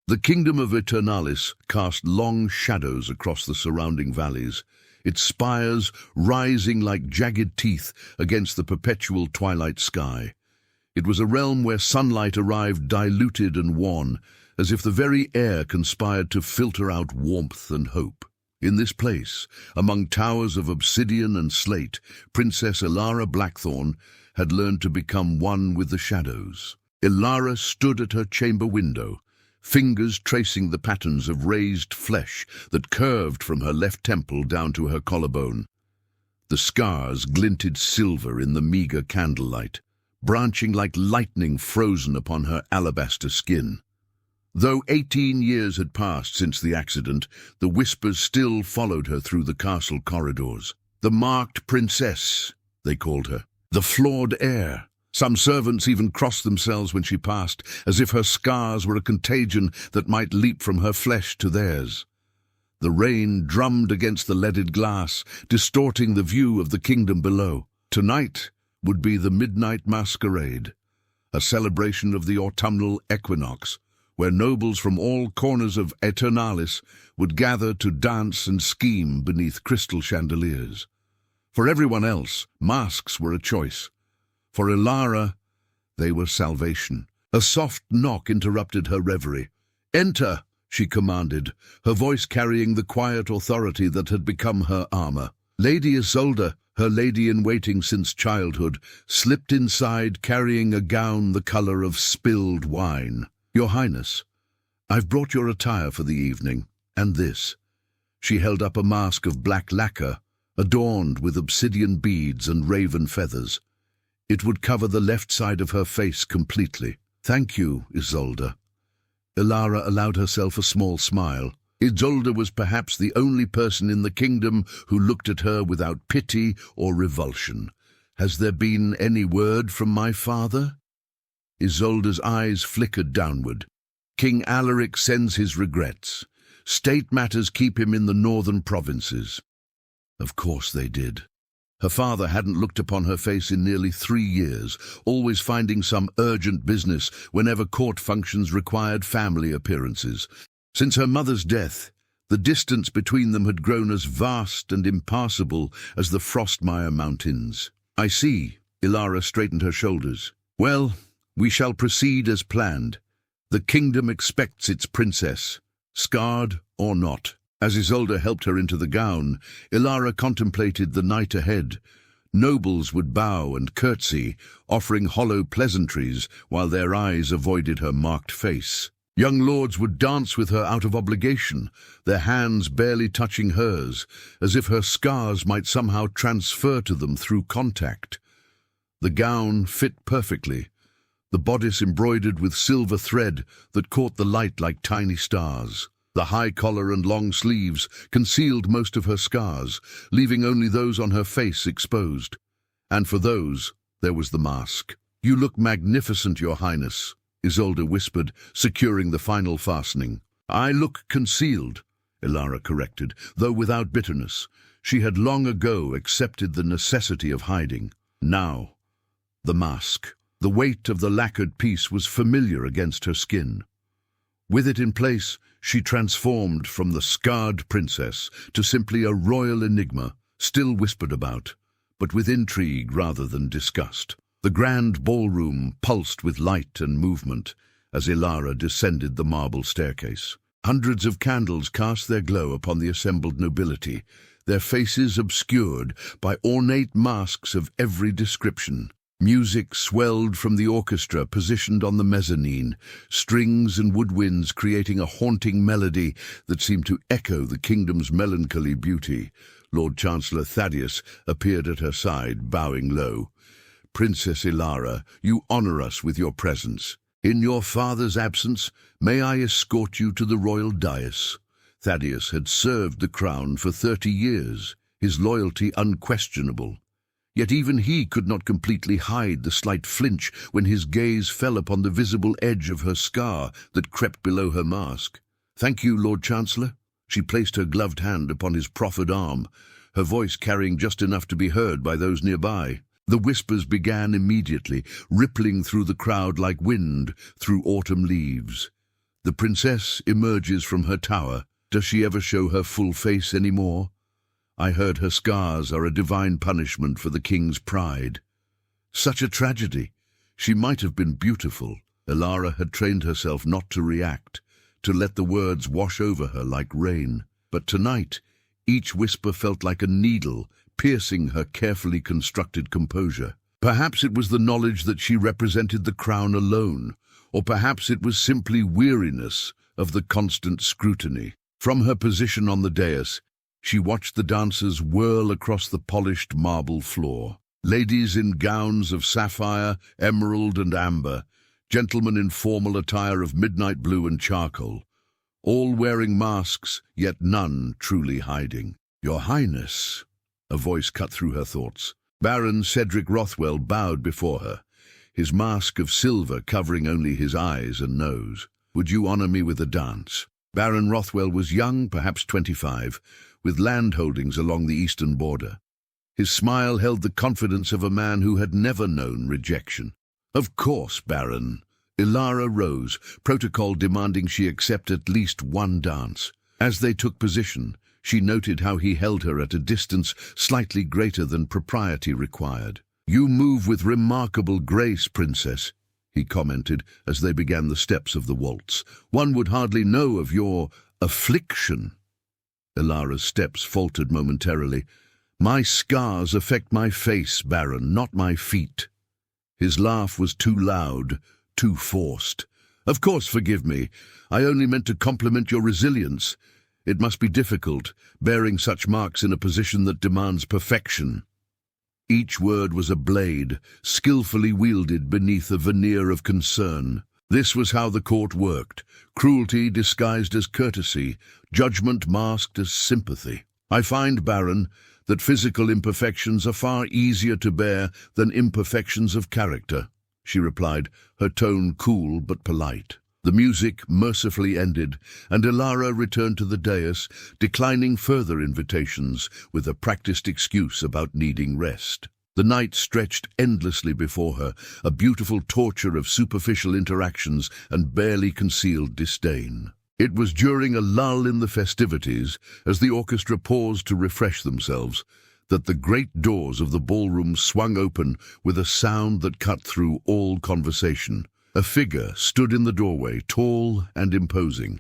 The kingdom of Eternalis cast long shadows across the surrounding valleys, its spires rising like jagged teeth against the perpetual twilight sky. It was a realm where sunlight arrived diluted and wan, as if the very air conspired to filter out warmth and hope. In this place, among towers of obsidian and slate, Princess Elara Blackthorn had learned to become one with the shadows. Elara stood at her chamber window, fingers tracing the patterns of raised flesh that curved from her left temple down to her collarbone. The scars glinted silver in the meager candlelight, branching like lightning frozen upon her alabaster skin. Though 18 years had passed since the accident, the whispers still followed her through the castle corridors. The marked princess, they called her. The flawed heir. Some servants even crossed themselves when she passed, as if her scars were a contagion that might leap from her flesh to theirs. The rain drummed against the leaded glass, distorting the view of the kingdom below. Tonight would be the midnight masquerade, a celebration of the autumnal equinox, where nobles from all corners of Eternalis would gather to dance and scheme beneath crystal chandeliers. For everyone else, masks were a choice. For Elara, they were salvation. A soft knock interrupted her reverie. "Enter," she commanded, her voice carrying the quiet authority that had become her armor. Lady Isolde, her lady-in-waiting since childhood, slipped inside carrying a gown the color of spilled wine. "Your Highness, I've brought your attire for the evening, and this." She held up a mask of black lacquer, adorned with obsidian beads and raven feathers. It would cover the left side of her face completely. "Thank you, Isolde." Elara allowed herself a small smile. Isolde was perhaps the only person in the kingdom who looked at her without pity or revulsion. "Has there been any word from my father?" Isolde's eyes flickered downward. "King Alaric sends his regrets. State matters keep him in the northern provinces." Of course they did. Her father hadn't looked upon her face in nearly 3 years, always finding some urgent business whenever court functions required family appearances. Since her mother's death, the distance between them had grown as vast and impassable as the Frostmire Mountains. "I see." Elara straightened her shoulders. "Well, we shall proceed as planned. The kingdom expects its princess, scarred or not." As Isolde helped her into the gown, Elara contemplated the night ahead. Nobles would bow and curtsy, offering hollow pleasantries while their eyes avoided her marked face. Young lords would dance with her out of obligation, their hands barely touching hers, as if her scars might somehow transfer to them through contact. The gown fit perfectly, the bodice embroidered with silver thread that caught the light like tiny stars. The high collar and long sleeves concealed most of her scars, leaving only those on her face exposed. And for those, there was the mask. "You look magnificent, Your Highness," Isolde whispered, securing the final fastening. "I look concealed," Elara corrected, though without bitterness. She had long ago accepted the necessity of hiding. Now, the mask. The weight of the lacquered piece was familiar against her skin. With it in place, she transformed from the scarred princess to simply a royal enigma, still whispered about, but with intrigue rather than disgust. The grand ballroom pulsed with light and movement as Elara descended the marble staircase. Hundreds of candles cast their glow upon the assembled nobility, their faces obscured by ornate masks of every description. Music swelled from the orchestra positioned on the mezzanine, strings and woodwinds creating a haunting melody that seemed to echo the kingdom's melancholy beauty. Lord Chancellor Thaddeus appeared at her side, bowing low. "Princess Elara, you honor us with your presence. In your father's absence, may I escort you to the royal dais?" Thaddeus had served the crown for 30 years, his loyalty unquestionable. Yet even he could not completely hide the slight flinch when his gaze fell upon the visible edge of her scar that crept below her mask. "Thank you, Lord Chancellor." She placed her gloved hand upon his proffered arm, her voice carrying just enough to be heard by those nearby. The whispers began immediately, rippling through the crowd like wind through autumn leaves. The princess emerges from her tower. Does she ever show her full face anymore? I heard her scars are a divine punishment for the king's pride. Such a tragedy. She might have been beautiful. Elara had trained herself not to react, to let the words wash over her like rain. But tonight, each whisper felt like a needle, piercing her carefully constructed composure. Perhaps it was the knowledge that she represented the crown alone, or perhaps it was simply weariness of the constant scrutiny. From her position on the dais, she watched the dancers whirl across the polished marble floor. Ladies in gowns of sapphire, emerald and amber, gentlemen in formal attire of midnight blue and charcoal, all wearing masks, yet none truly hiding. "Your Highness," a voice cut through her thoughts. Baron Cedric Rothwell bowed before her, his mask of silver covering only his eyes and nose. "Would you honor me with a dance?" Baron Rothwell was young, perhaps 25, with land holdings along the eastern border. His smile held the confidence of a man who had never known rejection. "Of course, Baron." Elara rose, protocol demanding she accept at least one dance. As they took position, she noted how he held her at a distance slightly greater than propriety required. "You move with remarkable grace, Princess," he commented as they began the steps of the waltz. "One would hardly know of your affliction." Elara's steps faltered momentarily. "My scars affect my face, Baron, not my feet." His laugh was too loud, too forced. "Of course, forgive me. I only meant to compliment your resilience. It must be difficult, bearing such marks in a position that demands perfection." Each word was a blade, skillfully wielded beneath a veneer of concern. This was how the court worked, cruelty disguised as courtesy, judgment masked as sympathy. "I find, Baron, that physical imperfections are far easier to bear than imperfections of character," she replied, her tone cool but polite. The music mercifully ended, and Elara returned to the dais, declining further invitations with a practiced excuse about needing rest. The night stretched endlessly before her, a beautiful torture of superficial interactions and barely concealed disdain. It was during a lull in the festivities, as the orchestra paused to refresh themselves, that the great doors of the ballroom swung open with a sound that cut through all conversation. A figure stood in the doorway, tall and imposing.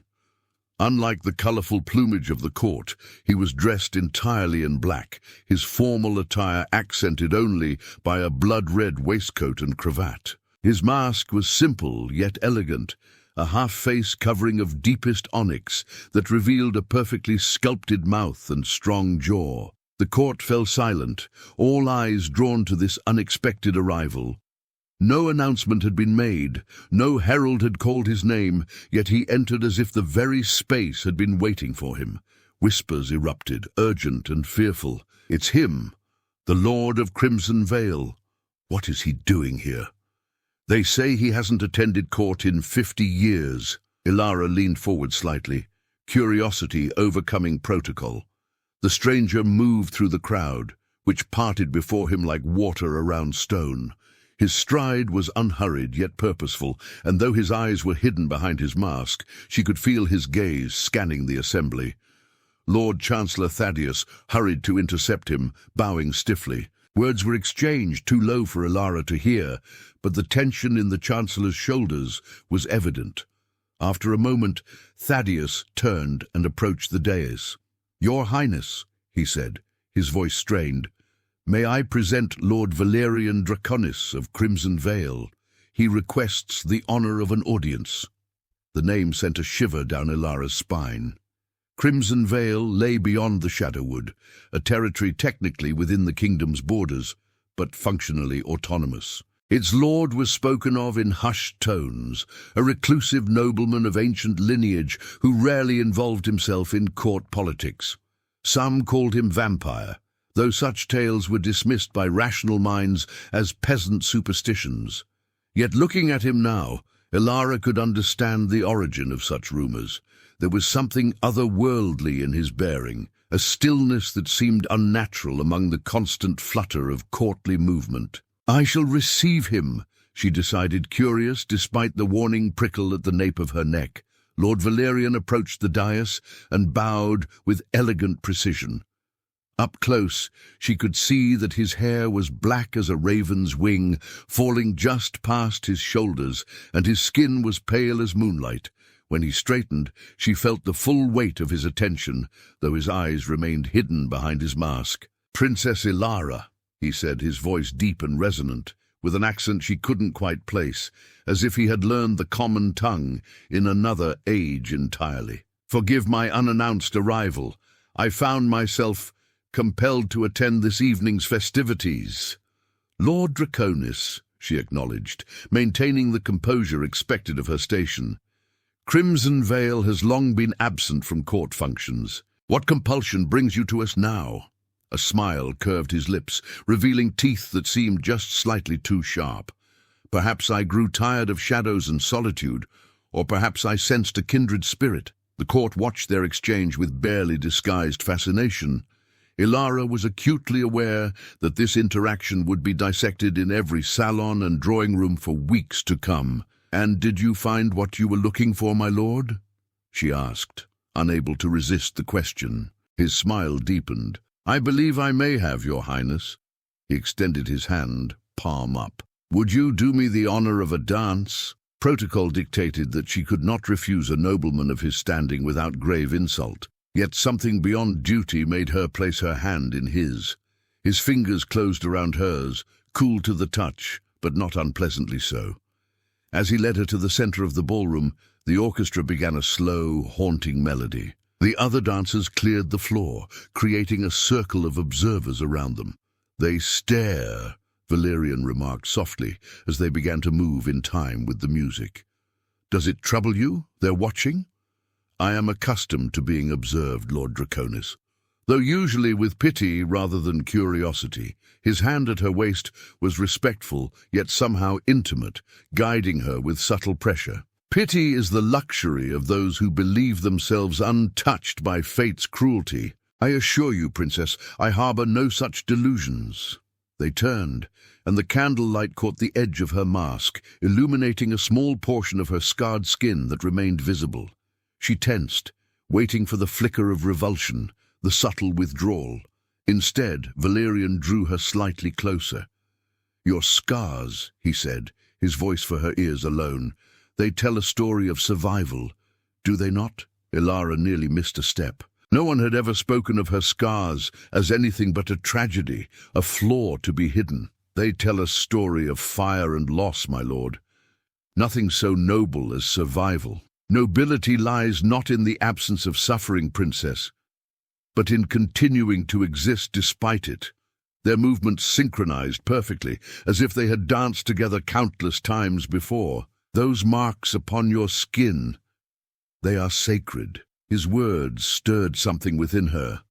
Unlike the colorful plumage of the court, he was dressed entirely in black, his formal attire accented only by a blood-red waistcoat and cravat. His mask was simple yet elegant, a half-face covering of deepest onyx that revealed a perfectly sculpted mouth and strong jaw. The court fell silent, all eyes drawn to this unexpected arrival. No announcement had been made, no herald had called his name, yet he entered as if the very space had been waiting for him. Whispers erupted, urgent and fearful. "It's him, the Lord of Crimson Vale. What is he doing here? They say he hasn't attended court in 50 years. Elara leaned forward slightly, curiosity overcoming protocol. The stranger moved through the crowd, which parted before him like water around stone. His stride was unhurried yet purposeful, and though his eyes were hidden behind his mask, she could feel his gaze scanning the assembly. Lord Chancellor Thaddeus hurried to intercept him, bowing stiffly. Words were exchanged, too low for Elara to hear, but the tension in the Chancellor's shoulders was evident. After a moment, Thaddeus turned and approached the dais. "Your Highness," he said, his voice strained, "may I present Lord Valerian Draconis of Crimson Vale? He requests the honor of an audience." The name sent a shiver down Elara's spine. Crimson Vale lay beyond the Shadowwood, a territory technically within the kingdom's borders, but functionally autonomous. Its lord was spoken of in hushed tones, a reclusive nobleman of ancient lineage who rarely involved himself in court politics. Some called him vampire, though such tales were dismissed by rational minds as peasant superstitions. Yet looking at him now, Elara could understand the origin of such rumors. There was something otherworldly in his bearing, a stillness that seemed unnatural among the constant flutter of courtly movement. "I shall receive him," she decided, curious despite the warning prickle at the nape of her neck. Lord Valerian approached the dais and bowed with elegant precision. Up close, she could see that his hair was black as a raven's wing, falling just past his shoulders, and his skin was pale as moonlight. When he straightened, she felt the full weight of his attention, though his eyes remained hidden behind his mask. "Princess Ilara," he said, his voice deep and resonant, with an accent she couldn't quite place, as if he had learned the common tongue in another age entirely. "Forgive my unannounced arrival. I found myself compelled to attend this evening's festivities." "Lord Draconis," she acknowledged, maintaining the composure expected of her station. "Crimson Veil has long been absent from court functions. What compulsion brings you to us now?" A smile curved his lips, revealing teeth that seemed just slightly too sharp. "Perhaps I grew tired of shadows and solitude, or perhaps I sensed a kindred spirit." The court watched their exchange with barely disguised fascination. Ilara was acutely aware that this interaction would be dissected in every salon and drawing room for weeks to come. "And did you find what you were looking for, my lord?" she asked, unable to resist the question. His smile deepened. "I believe I may have, your highness." He extended his hand, palm up. "Would you do me the honor of a dance?" Protocol dictated that she could not refuse a nobleman of his standing without grave insult. Yet something beyond duty made her place her hand in his. His fingers closed around hers, cool to the touch, but not unpleasantly so. As he led her to the center of the ballroom, the orchestra began a slow, haunting melody. The other dancers cleared the floor, creating a circle of observers around them. "They stare," Valerian remarked softly, as they began to move in time with the music. "Does it trouble you, they're watching?" "I am accustomed to being observed, Lord Draconis." Though usually with pity rather than curiosity, his hand at her waist was respectful, yet somehow intimate, guiding her with subtle pressure. "Pity is the luxury of those who believe themselves untouched by fate's cruelty. I assure you, Princess, I harbor no such delusions." They turned, and the candlelight caught the edge of her mask, illuminating a small portion of her scarred skin that remained visible. She tensed, waiting for the flicker of revulsion, the subtle withdrawal. Instead, Valerian drew her slightly closer. "Your scars," he said, his voice for her ears alone, "they tell a story of survival, do they not?" Ilara nearly missed a step. No one had ever spoken of her scars as anything but a tragedy, a flaw to be hidden. "They tell a story of fire and loss, my lord. Nothing so noble as survival. Nobility lies not in the absence of suffering, Princess, but in continuing to exist despite it." Their movements synchronized perfectly, as if they had danced together countless times before. "Those marks upon your skin, they are sacred." His words stirred something within her,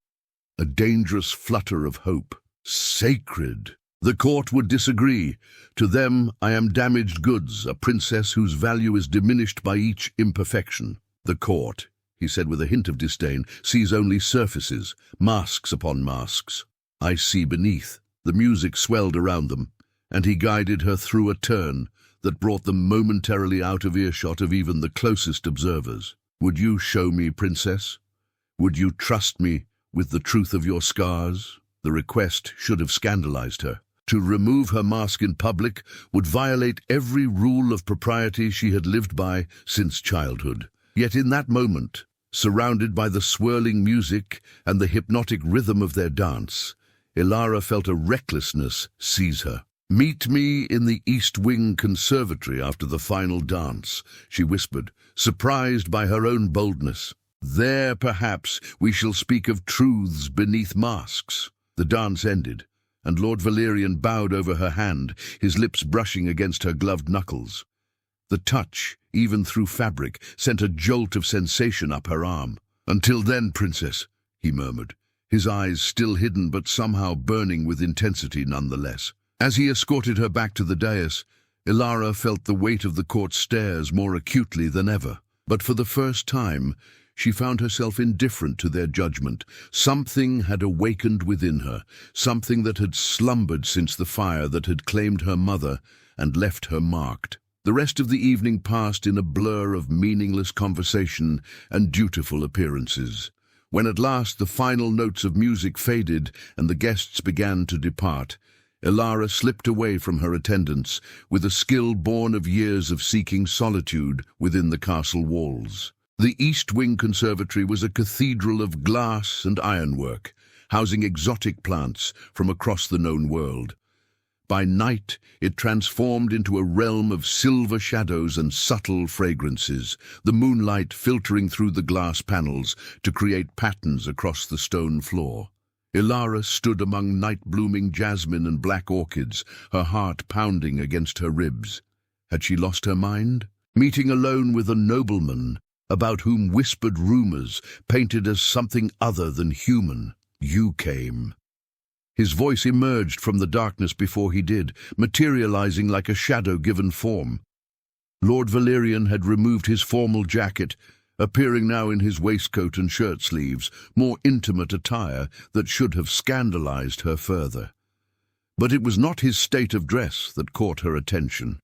a dangerous flutter of hope. Sacred! The court would disagree. To them, I am damaged goods, a princess whose value is diminished by each imperfection. "The court," he said with a hint of disdain, "sees only surfaces, masks upon masks. I see beneath." The music swelled around them, and he guided her through a turn that brought them momentarily out of earshot of even the closest observers. "Would you show me, Princess? Would you trust me with the truth of your scars?" The request should have scandalized her. To remove her mask in public would violate every rule of propriety she had lived by since childhood. Yet in that moment, surrounded by the swirling music and the hypnotic rhythm of their dance, Ilara felt a recklessness seize her. "Meet me in the East Wing Conservatory after the final dance," she whispered, surprised by her own boldness. "There, perhaps, we shall speak of truths beneath masks." The dance ended, and Lord Valerian bowed over her hand, his lips brushing against her gloved knuckles. The touch, even through fabric, sent a jolt of sensation up her arm. "Until then, Princess," he murmured, his eyes still hidden but somehow burning with intensity nonetheless. As he escorted her back to the dais, Ilara felt the weight of the court's stares more acutely than ever. But for the first time, she found herself indifferent to their judgment. Something had awakened within her, something that had slumbered since the fire that had claimed her mother and left her marked. The rest of the evening passed in a blur of meaningless conversation and dutiful appearances. When at last the final notes of music faded and the guests began to depart, Elara slipped away from her attendants with a skill born of years of seeking solitude within the castle walls. The East Wing Conservatory was a cathedral of glass and ironwork, housing exotic plants from across the known world. By night, it transformed into a realm of silver shadows and subtle fragrances, the moonlight filtering through the glass panels to create patterns across the stone floor. Elara stood among night-blooming jasmine and black orchids, her heart pounding against her ribs. Had she lost her mind? Meeting alone with a nobleman, about whom whispered rumors painted as something other than human, you came. His voice emerged from the darkness before he did, materializing like a shadow given form. Lord Valerian had removed his formal jacket, appearing now in his waistcoat and shirt sleeves, more intimate attire that should have scandalized her further. But it was not his state of dress that caught her attention.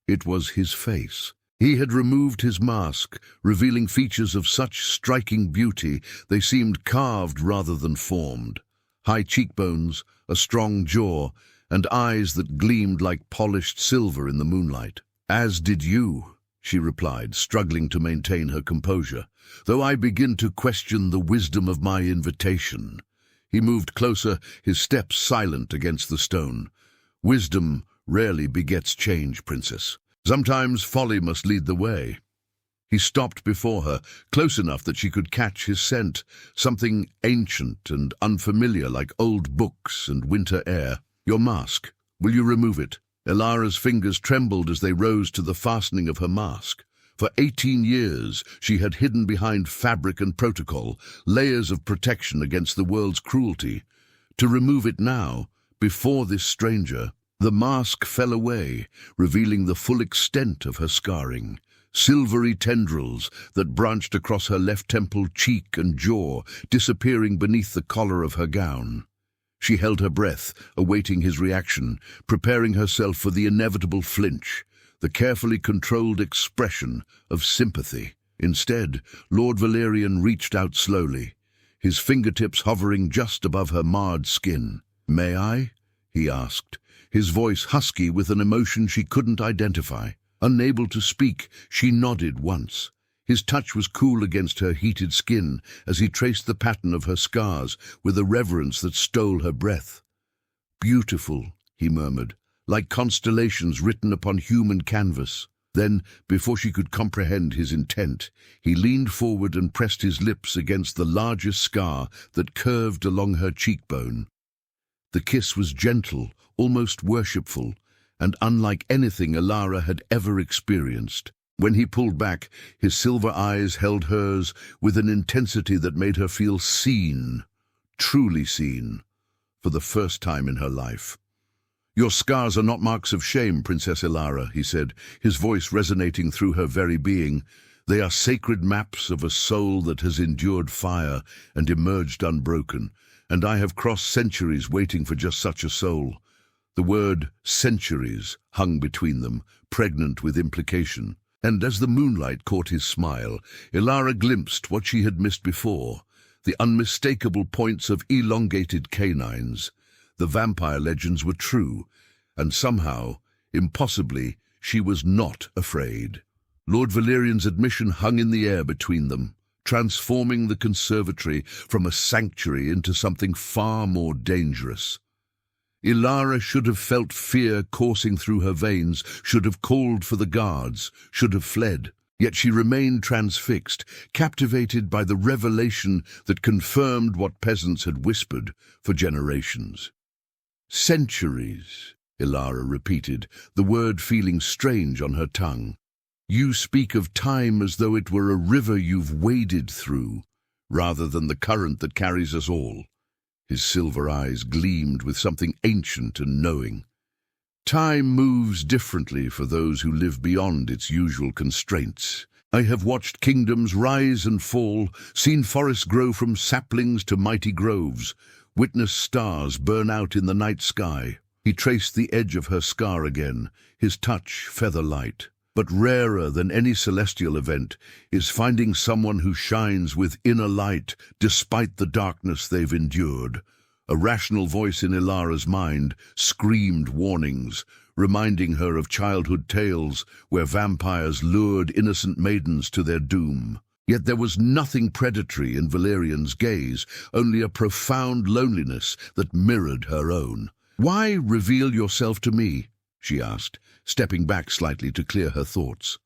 It was his face. He had removed his mask, revealing features of such striking beauty they seemed carved rather than formed. High cheekbones, a strong jaw, and eyes that gleamed like polished silver in the moonlight. "As did you," she replied, struggling to maintain her composure, "though I begin to question the wisdom of my invitation." He moved closer, his steps silent against the stone. "Wisdom rarely begets change, Princess. Sometimes folly must lead the way." He stopped before her, close enough that she could catch his scent, something ancient and unfamiliar like old books and winter air. "Your mask. Will you remove it?" Elara's fingers trembled as they rose to the fastening of her mask. For 18 years she had hidden behind fabric and protocol, layers of protection against the world's cruelty. To remove it now, before this stranger, the mask fell away, revealing the full extent of her scarring. Silvery tendrils that branched across her left temple, cheek and jaw, disappearing beneath the collar of her gown. She held her breath, awaiting his reaction, preparing herself for the inevitable flinch, the carefully controlled expression of sympathy. Instead, Lord Valerian reached out slowly, his fingertips hovering just above her marred skin. "May I?" he asked, his voice husky with an emotion she couldn't identify. Unable to speak, she nodded once. His touch was cool against her heated skin as he traced the pattern of her scars with a reverence that stole her breath. "Beautiful," he murmured, "like constellations written upon human canvas." Then, before she could comprehend his intent, he leaned forward and pressed his lips against the largest scar that curved along her cheekbone. The kiss was gentle, almost worshipful, and unlike anything Elara had ever experienced. When he pulled back, his silver eyes held hers with an intensity that made her feel seen, truly seen, for the first time in her life. "Your scars are not marks of shame, Princess Elara," he said, his voice resonating through her very being. "They are sacred maps of a soul that has endured fire and emerged unbroken, and I have crossed centuries waiting for just such a soul." The word centuries hung between them, pregnant with implication. And as the moonlight caught his smile, Elara glimpsed what she had missed before, the unmistakable points of elongated canines. The vampire legends were true, and somehow, impossibly, she was not afraid. Lord Valerian's admission hung in the air between them, transforming the conservatory from a sanctuary into something far more dangerous. Elara should have felt fear coursing through her veins, should have called for the guards, should have fled. Yet she remained transfixed, captivated by the revelation that confirmed what peasants had whispered for generations. "Centuries," Elara repeated, the word feeling strange on her tongue. "You speak of time as though it were a river you've waded through, rather than the current that carries us all." His silver eyes gleamed with something ancient and knowing. "Time moves differently for those who live beyond its usual constraints. I have watched kingdoms rise and fall, seen forests grow from saplings to mighty groves, witnessed stars burn out in the night sky." He traced the edge of her scar again, his touch feather-light. But rarer than any celestial event is finding someone who shines with inner light despite the darkness they've endured. A rational voice in Ilara's mind screamed warnings, reminding her of childhood tales where vampires lured innocent maidens to their doom. Yet there was nothing predatory in Valerian's gaze, only a profound loneliness that mirrored her own. "Why reveal yourself to me?" she asked, stepping back slightly to clear her thoughts.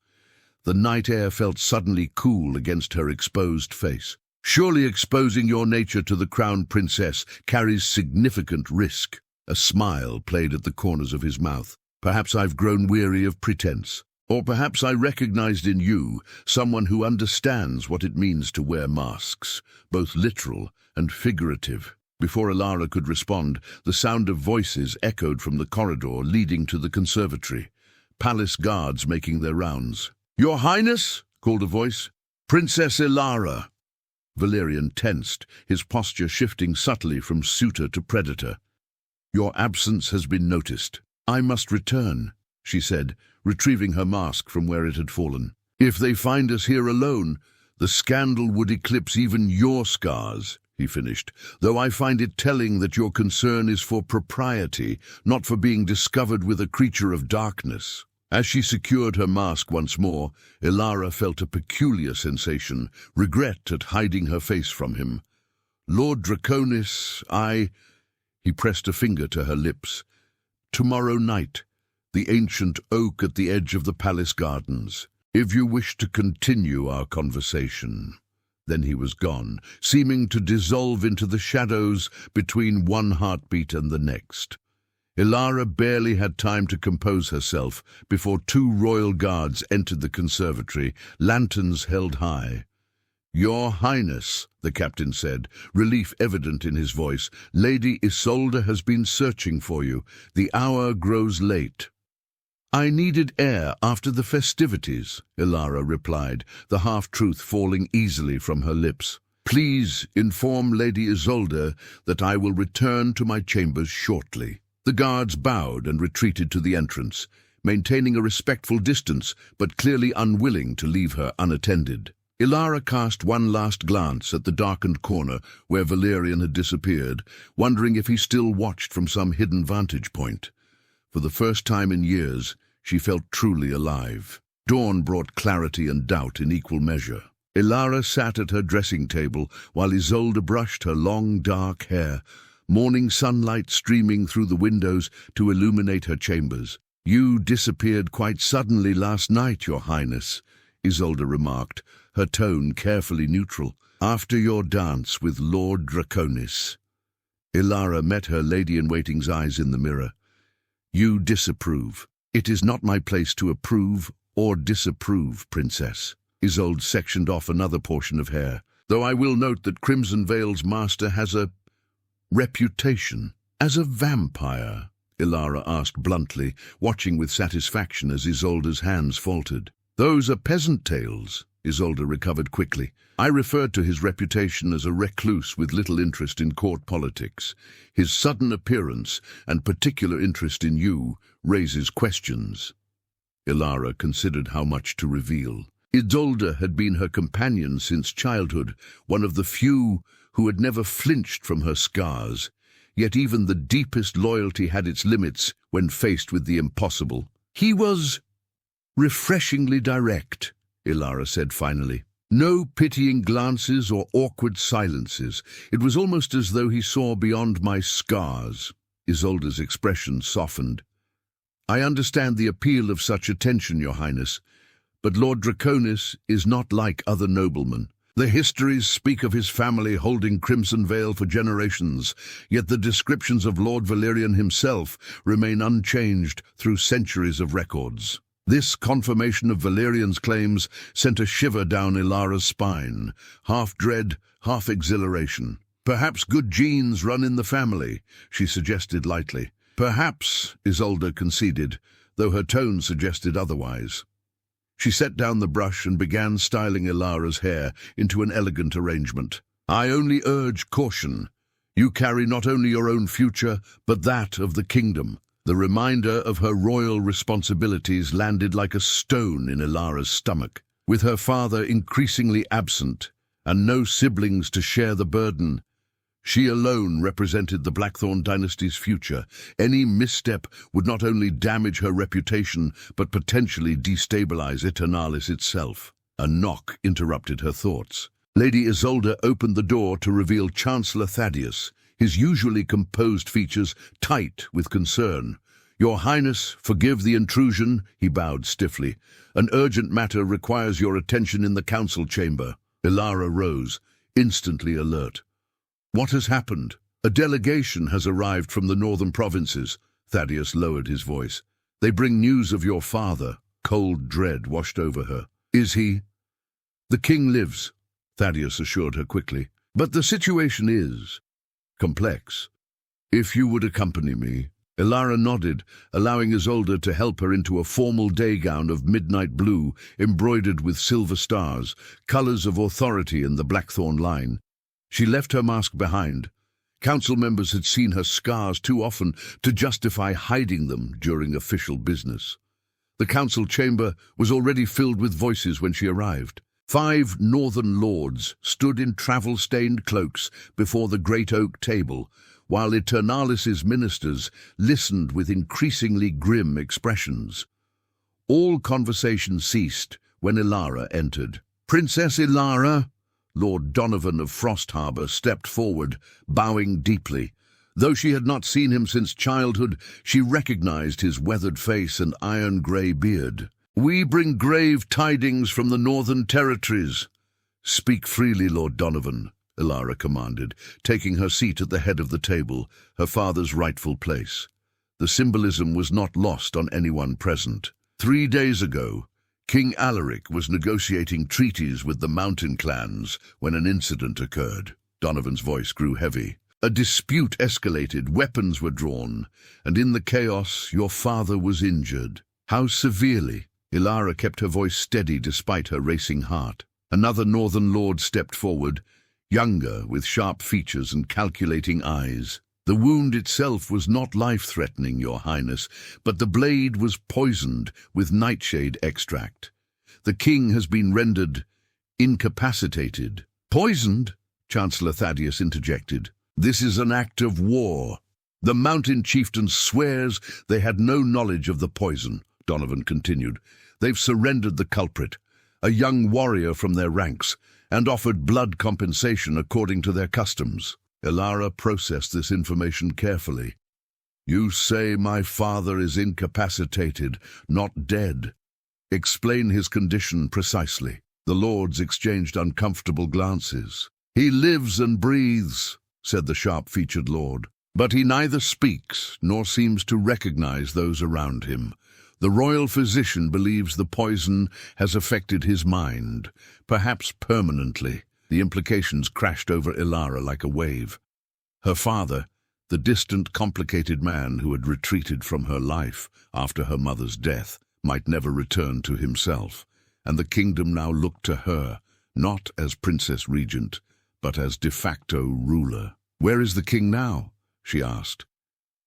The night air felt suddenly cool against her exposed face. "Surely exposing your nature to the crown princess carries significant risk." A smile played at the corners of his mouth. "Perhaps I've grown weary of pretense. Or perhaps I recognized in you someone who understands what it means to wear masks, both literal and figurative." Before Ilara could respond, the sound of voices echoed from the corridor leading to the conservatory. Palace guards making their rounds. "Your Highness," called a voice. "Princess Ilara." Valerian tensed, his posture shifting subtly from suitor to predator. "Your absence has been noticed. I must return," she said, retrieving her mask from where it had fallen. "If they find us here alone, the scandal would eclipse even your scars," he finished, "though I find it telling that your concern is for propriety, not for being discovered with a creature of darkness." As she secured her mask once more, Ilara felt a peculiar sensation, regret at hiding her face from him. "Lord Draconis, He pressed a finger to her lips. "Tomorrow night, the ancient oak at the edge of the palace gardens. If you wish to continue our conversation." Then he was gone, seeming to dissolve into the shadows between one heartbeat and the next. Ilara barely had time to compose herself before two royal guards entered the conservatory, lanterns held high. "Your Highness," the captain said, relief evident in his voice, "Lady Isolde has been searching for you. The hour grows late." "I needed air after the festivities," Ilara replied, the half-truth falling easily from her lips. "Please inform Lady Isolde that I will return to my chambers shortly." The guards bowed and retreated to the entrance, maintaining a respectful distance but clearly unwilling to leave her unattended. Ilara cast one last glance at the darkened corner where Valerian had disappeared, wondering if he still watched from some hidden vantage point. For the first time in years, she felt truly alive. Dawn brought clarity and doubt in equal measure. Ilara sat at her dressing table while Isolde brushed her long dark hair, morning sunlight streaming through the windows to illuminate her chambers. "You disappeared quite suddenly last night, Your Highness," Isolde remarked, her tone carefully neutral. "After your dance with Lord Draconis." Ilara met her lady-in-waiting's eyes in the mirror. "You disapprove." "It is not my place to approve or disapprove, Princess." Isolde sectioned off another portion of hair. "Though I will note that Crimson Veil's master has a reputation." "As a vampire?" Ilara asked bluntly, watching with satisfaction as Isolde's hands faltered. "Those are peasant tales," Isolde recovered quickly. "I referred to his reputation as a recluse with little interest in court politics. His sudden appearance and particular interest in you raises questions." Ilara considered how much to reveal. Isolde had been her companion since childhood, one of the few who had never flinched from her scars. Yet even the deepest loyalty had its limits when faced with the impossible. "He was refreshingly direct," Ilara said finally. "No pitying glances or awkward silences. It was almost as though he saw beyond my scars." Isolde's expression softened. "I understand the appeal of such attention, Your Highness, but Lord Draconis is not like other noblemen. The histories speak of his family holding Crimson Veil for generations, yet the descriptions of Lord Valerian himself remain unchanged through centuries of records." This confirmation of Valerian's claims sent a shiver down Ilara's spine, half dread, half exhilaration. "Perhaps good genes run in the family," she suggested lightly. "Perhaps," Isolde conceded, though her tone suggested otherwise. She set down the brush and began styling Ilara's hair into an elegant arrangement. "I only urge caution. You carry not only your own future, but that of the kingdom." The reminder of her royal responsibilities landed like a stone in Ilara's stomach. With her father increasingly absent and no siblings to share the burden, she alone represented the Blackthorn dynasty's future. Any misstep would not only damage her reputation, but potentially destabilize Eternalis itself. A knock interrupted her thoughts. Lady Isolde opened the door to reveal Chancellor Thaddeus, his usually composed features tight with concern. "Your Highness, forgive the intrusion," he bowed stiffly. "An urgent matter requires your attention in the council chamber." Ilara rose, instantly alert. "What has happened?" "A delegation has arrived from the northern provinces." Thaddeus lowered his voice. "They bring news of your father." Cold dread washed over her. "Is he?" "The king lives," Thaddeus assured her quickly. "But the situation is complex. If you would accompany me." Ilara nodded, allowing Isolde to help her into a formal day gown of midnight blue, embroidered with silver stars, colors of authority in the Blackthorn line. She left her mask behind. Council members had seen her scars too often to justify hiding them during official business. The council chamber was already filled with voices when she arrived. 5 northern lords stood in travel-stained cloaks before the great oak table, while Eternalis's ministers listened with increasingly grim expressions. All conversation ceased when Ilara entered. "Princess Ilara!" Lord Donovan of Frost Harbour stepped forward, bowing deeply. Though she had not seen him since childhood, she recognized his weathered face and iron-grey beard. "We bring grave tidings from the Northern Territories." "Speak freely, Lord Donovan," Ilara commanded, taking her seat at the head of the table, her father's rightful place. The symbolism was not lost on anyone present. 3 days ago, King Alaric was negotiating treaties with the mountain clans when an incident occurred. Donovan's voice grew heavy. "A dispute escalated, weapons were drawn, and in the chaos your father was injured." "How severely?" Ilara kept her voice steady despite her racing heart. Another northern lord stepped forward, younger, with sharp features and calculating eyes. "The wound itself was not life-threatening, Your Highness, but the blade was poisoned with nightshade extract. The king has been rendered incapacitated." "Poisoned?" Chancellor Thaddeus interjected. "This is an act of war. The mountain chieftain swears they had no knowledge of the poison," Donovan continued. "They've surrendered the culprit, a young warrior from their ranks, and offered blood compensation according to their customs." Ilara processed this information carefully. "You say my father is incapacitated, not dead. Explain his condition precisely." The lords exchanged uncomfortable glances. "He lives and breathes," said the sharp-featured lord, "but he neither speaks nor seems to recognize those around him. The royal physician believes the poison has affected his mind, perhaps permanently." The implications crashed over Ilara like a wave. Her father, the distant, complicated man who had retreated from her life after her mother's death, might never return to himself, and the kingdom now looked to her, not as Princess Regent, but as de facto ruler. "Where is the king now?" she asked.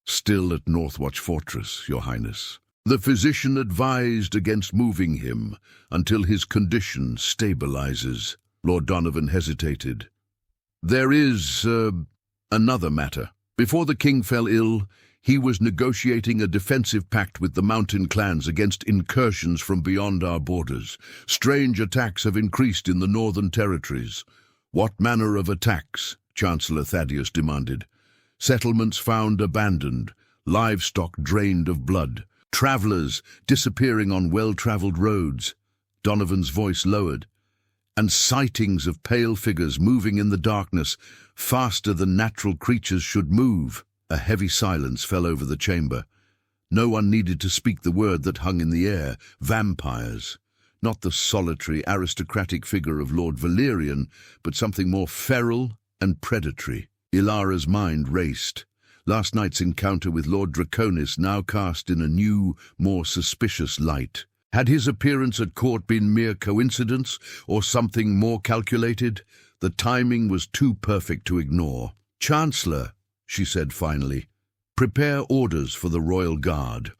"Still at Northwatch Fortress, Your Highness. The physician advised against moving him until his condition stabilizes." Lord Donovan hesitated. "There is, another matter. Before the king fell ill, he was negotiating a defensive pact with the mountain clans against incursions from beyond our borders. Strange attacks have increased in the northern territories." "What manner of attacks?" Chancellor Thaddeus demanded. "Settlements found abandoned, livestock drained of blood, travelers disappearing on well-traveled roads." Donovan's voice lowered. "And sightings of pale figures moving in the darkness, faster than natural creatures should move." A heavy silence fell over the chamber. No one needed to speak the word that hung in the air: vampires. Not the solitary, aristocratic figure of Lord Valerian, but something more feral and predatory. Ilara's mind raced. Last night's encounter with Lord Draconis now cast in a new, more suspicious light. Had his appearance at court been mere coincidence, or something more calculated? The timing was too perfect to ignore. "Chancellor," she said finally, Prepare orders for the royal guard.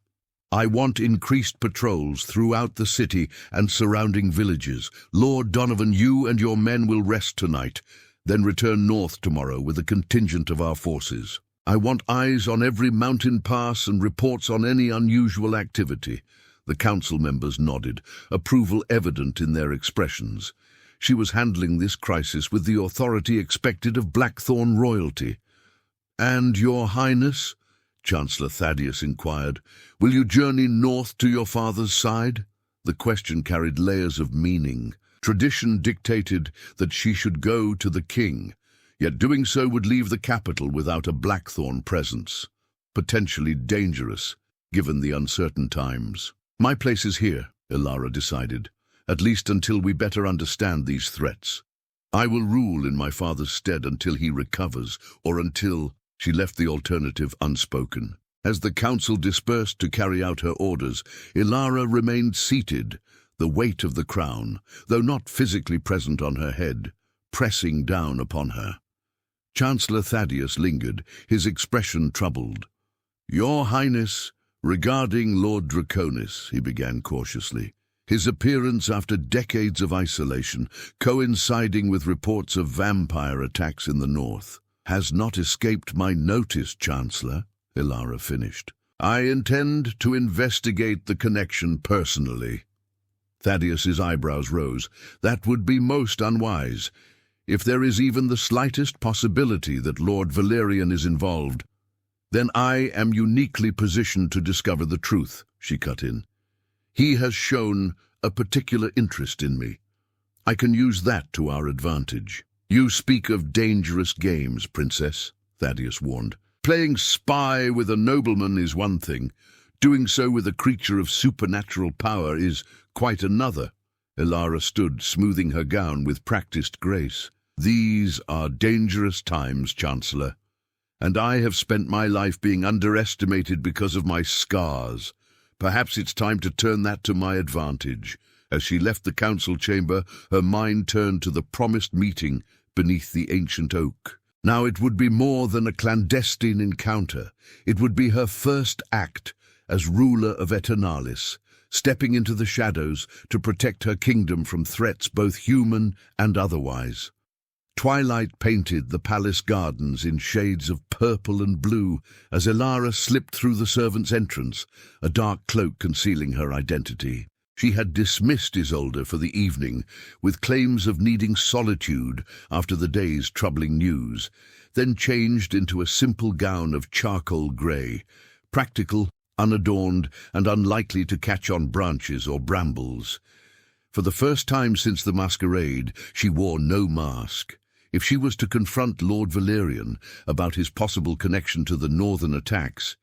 I want increased patrols throughout the city and surrounding villages. Lord Donovan, you and your men will rest tonight, then return north tomorrow with a contingent of our forces. I want eyes on every mountain pass and reports on any unusual activity. The council members nodded, approval evident in their expressions. She was handling this crisis with the authority expected of Blackthorn royalty. "And your highness?" Chancellor Thaddeus inquired. "Will you journey north to your father's side?" The question carried layers of meaning. Tradition dictated that she should go to the king, yet doing so would leave the capital without a Blackthorn presence. Potentially dangerous, given the uncertain times. "My place is here," Ilara decided, "at least until we better understand these threats. I will rule in my father's stead until he recovers, or until—" She left the alternative unspoken. As the council dispersed to carry out her orders, Ilara remained seated, the weight of the crown, though not physically present on her head, pressing down upon her. Chancellor Thaddeus lingered, his expression troubled. "Your Highness, regarding Lord Draconis," he began cautiously. His appearance after decades of isolation, coinciding with reports of vampire attacks in the north, has not escaped my notice, Chancellor, Ilara finished. I intend to investigate the connection personally. Thaddeus's eyebrows rose. That would be most unwise. If there is even the slightest possibility that Lord Valerian is involved, then I am uniquely positioned to discover the truth, she cut in. He has shown a particular interest in me. I can use that to our advantage. You speak of dangerous games, Princess, Thaddeus warned. Playing spy with a nobleman is one thing. Doing so with a creature of supernatural power is quite another. Ilara stood, smoothing her gown with practiced grace. These are dangerous times, Chancellor, and I have spent my life being underestimated because of my scars. Perhaps it's time to turn that to my advantage. As she left the council chamber, her mind turned to the promised meeting beneath the ancient oak. Now it would be more than a clandestine encounter. It would be her first act as ruler of Eternalis, stepping into the shadows to protect her kingdom from threats both human and otherwise. Twilight painted the palace gardens in shades of purple and blue as Ilara slipped through the servants' entrance, a dark cloak concealing her identity. She had dismissed Isolde for the evening, with claims of needing solitude after the day's troubling news, then changed into a simple gown of charcoal grey, practical, unadorned, and unlikely to catch on branches or brambles. For the first time since the masquerade, she wore no mask. If she was to confront Lord Valerian about his possible connection to the northern attacks,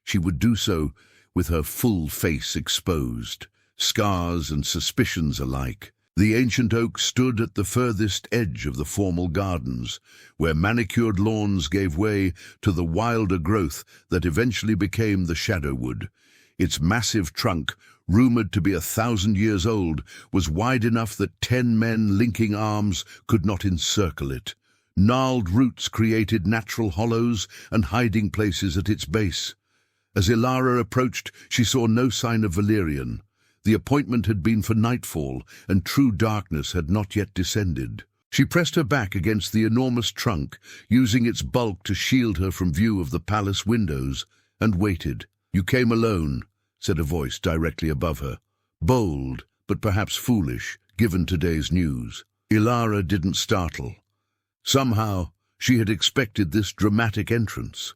she would do so with her full face exposed, scars and suspicions alike. The ancient oak stood at the furthest edge of the formal gardens, where manicured lawns gave way to the wilder growth that eventually became the shadowwood. Its massive trunk, rumored to be 1,000 years old, was wide enough that 10 men linking arms could not encircle it. Gnarled roots created natural hollows and hiding places at its base. As Ilara approached, she saw no sign of Valerian. The appointment had been for nightfall, and true darkness had not yet descended. She pressed her back against the enormous trunk, using its bulk to shield her from view of the palace windows, and waited. "You came alone," said a voice directly above her. Bold, but perhaps foolish, given today's news. Ilara didn't startle. Somehow, she had expected this dramatic entrance.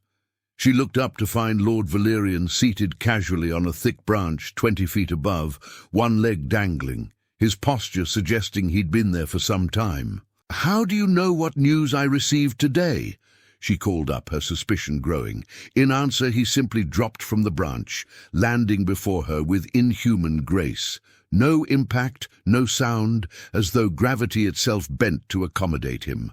She looked up to find Lord Valerian seated casually on a thick branch 20 feet above, one leg dangling, his posture suggesting he'd been there for some time. "How do you know what news I received today?" she called up, her suspicion growing. In answer, he simply dropped from the branch, landing before her with inhuman grace. No impact, no sound, as though gravity itself bent to accommodate him.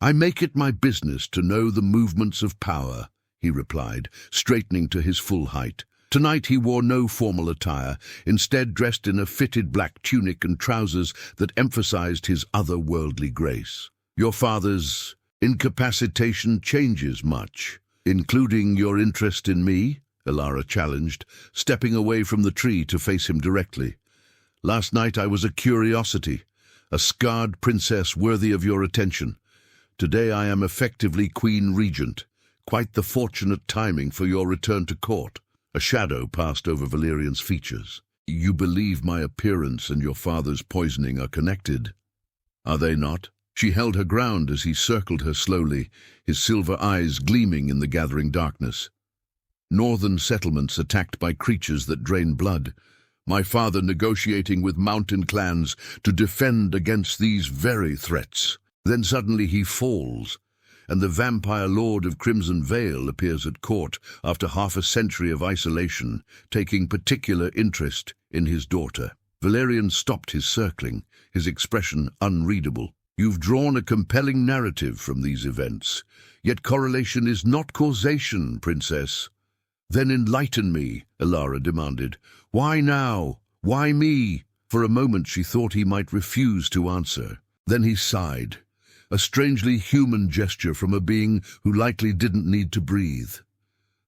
"I make it my business to know the movements of power," he replied, straightening to his full height. Tonight he wore no formal attire, instead dressed in a fitted black tunic and trousers that emphasized his otherworldly grace. "Your father's incapacitation changes much," Including your interest in me? Elara challenged, stepping away from the tree to face him directly. Last night I was a curiosity, a scarred princess worthy of your attention. Today I am effectively Queen Regent. Quite the fortunate timing for your return to court. A shadow passed over Valerian's features. You believe my appearance and your father's poisoning are connected? Are they not? She held her ground as he circled her slowly, his silver eyes gleaming in the gathering darkness. Northern settlements attacked by creatures that drain blood. My father negotiating with mountain clans to defend against these very threats. Then suddenly he falls, and the vampire lord of Crimson Vale appears at court after half a century of isolation, taking particular interest in his daughter. Valerian stopped his circling, his expression unreadable. You've drawn a compelling narrative from these events, yet correlation is not causation, princess. Then enlighten me, Elara demanded. Why now? Why me? For a moment she thought he might refuse to answer. Then he sighed, a strangely human gesture from a being who likely didn't need to breathe.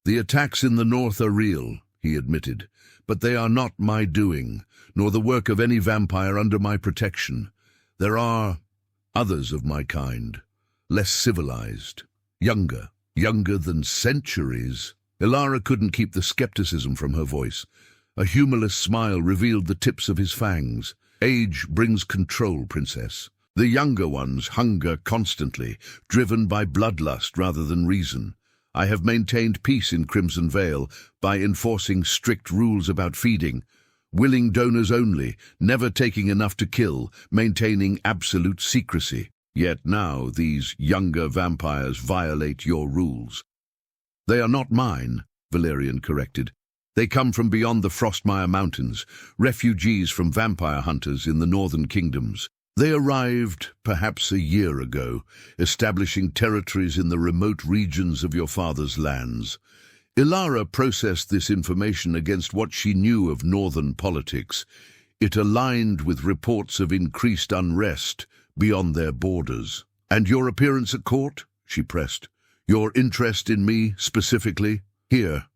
The attacks in the north are real, he admitted, but they are not my doing, nor the work of any vampire under my protection. There are others of my kind, less civilized, younger than centuries. Elara couldn't keep the skepticism from her voice. A humorless smile revealed the tips of his fangs. Age brings control, princess. The younger ones hunger constantly, driven by bloodlust rather than reason. I have maintained peace in Crimson Vale by enforcing strict rules about feeding, willing donors only, never taking enough to kill, maintaining absolute secrecy. Yet now these younger vampires violate your rules. They are not mine, Valerian corrected. They come from beyond the Frostmire Mountains, refugees from vampire hunters in the northern kingdoms. They arrived perhaps a year ago, establishing territories in the remote regions of your father's lands. Elara processed this information against what she knew of northern politics. It aligned with reports of increased unrest beyond their borders. And your appearance at court? She pressed. Your interest in me, specifically? Here.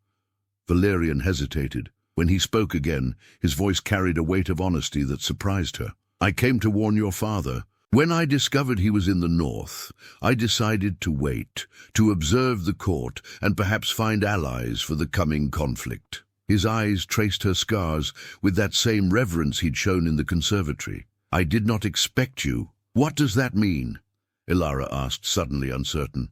Valerian hesitated. When he spoke again, his voice carried a weight of honesty that surprised her. I came to warn your father. When I discovered he was in the north, I decided to wait, to observe the court, and perhaps find allies for the coming conflict. His eyes traced her scars with that same reverence he'd shown in the conservatory. I did not expect you. What does that mean? Elara asked, suddenly uncertain.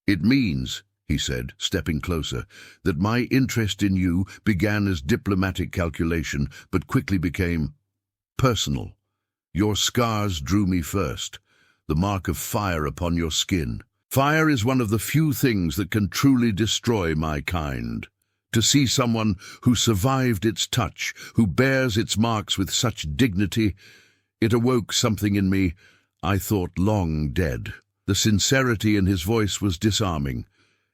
It means, he said, stepping closer, that my interest in you began as diplomatic calculation, but quickly became personal. Your scars drew me first, the mark of fire upon your skin. Fire is one of the few things that can truly destroy my kind. To see someone who survived its touch, who bears its marks with such dignity, it awoke something in me I thought long dead. The sincerity in his voice was disarming.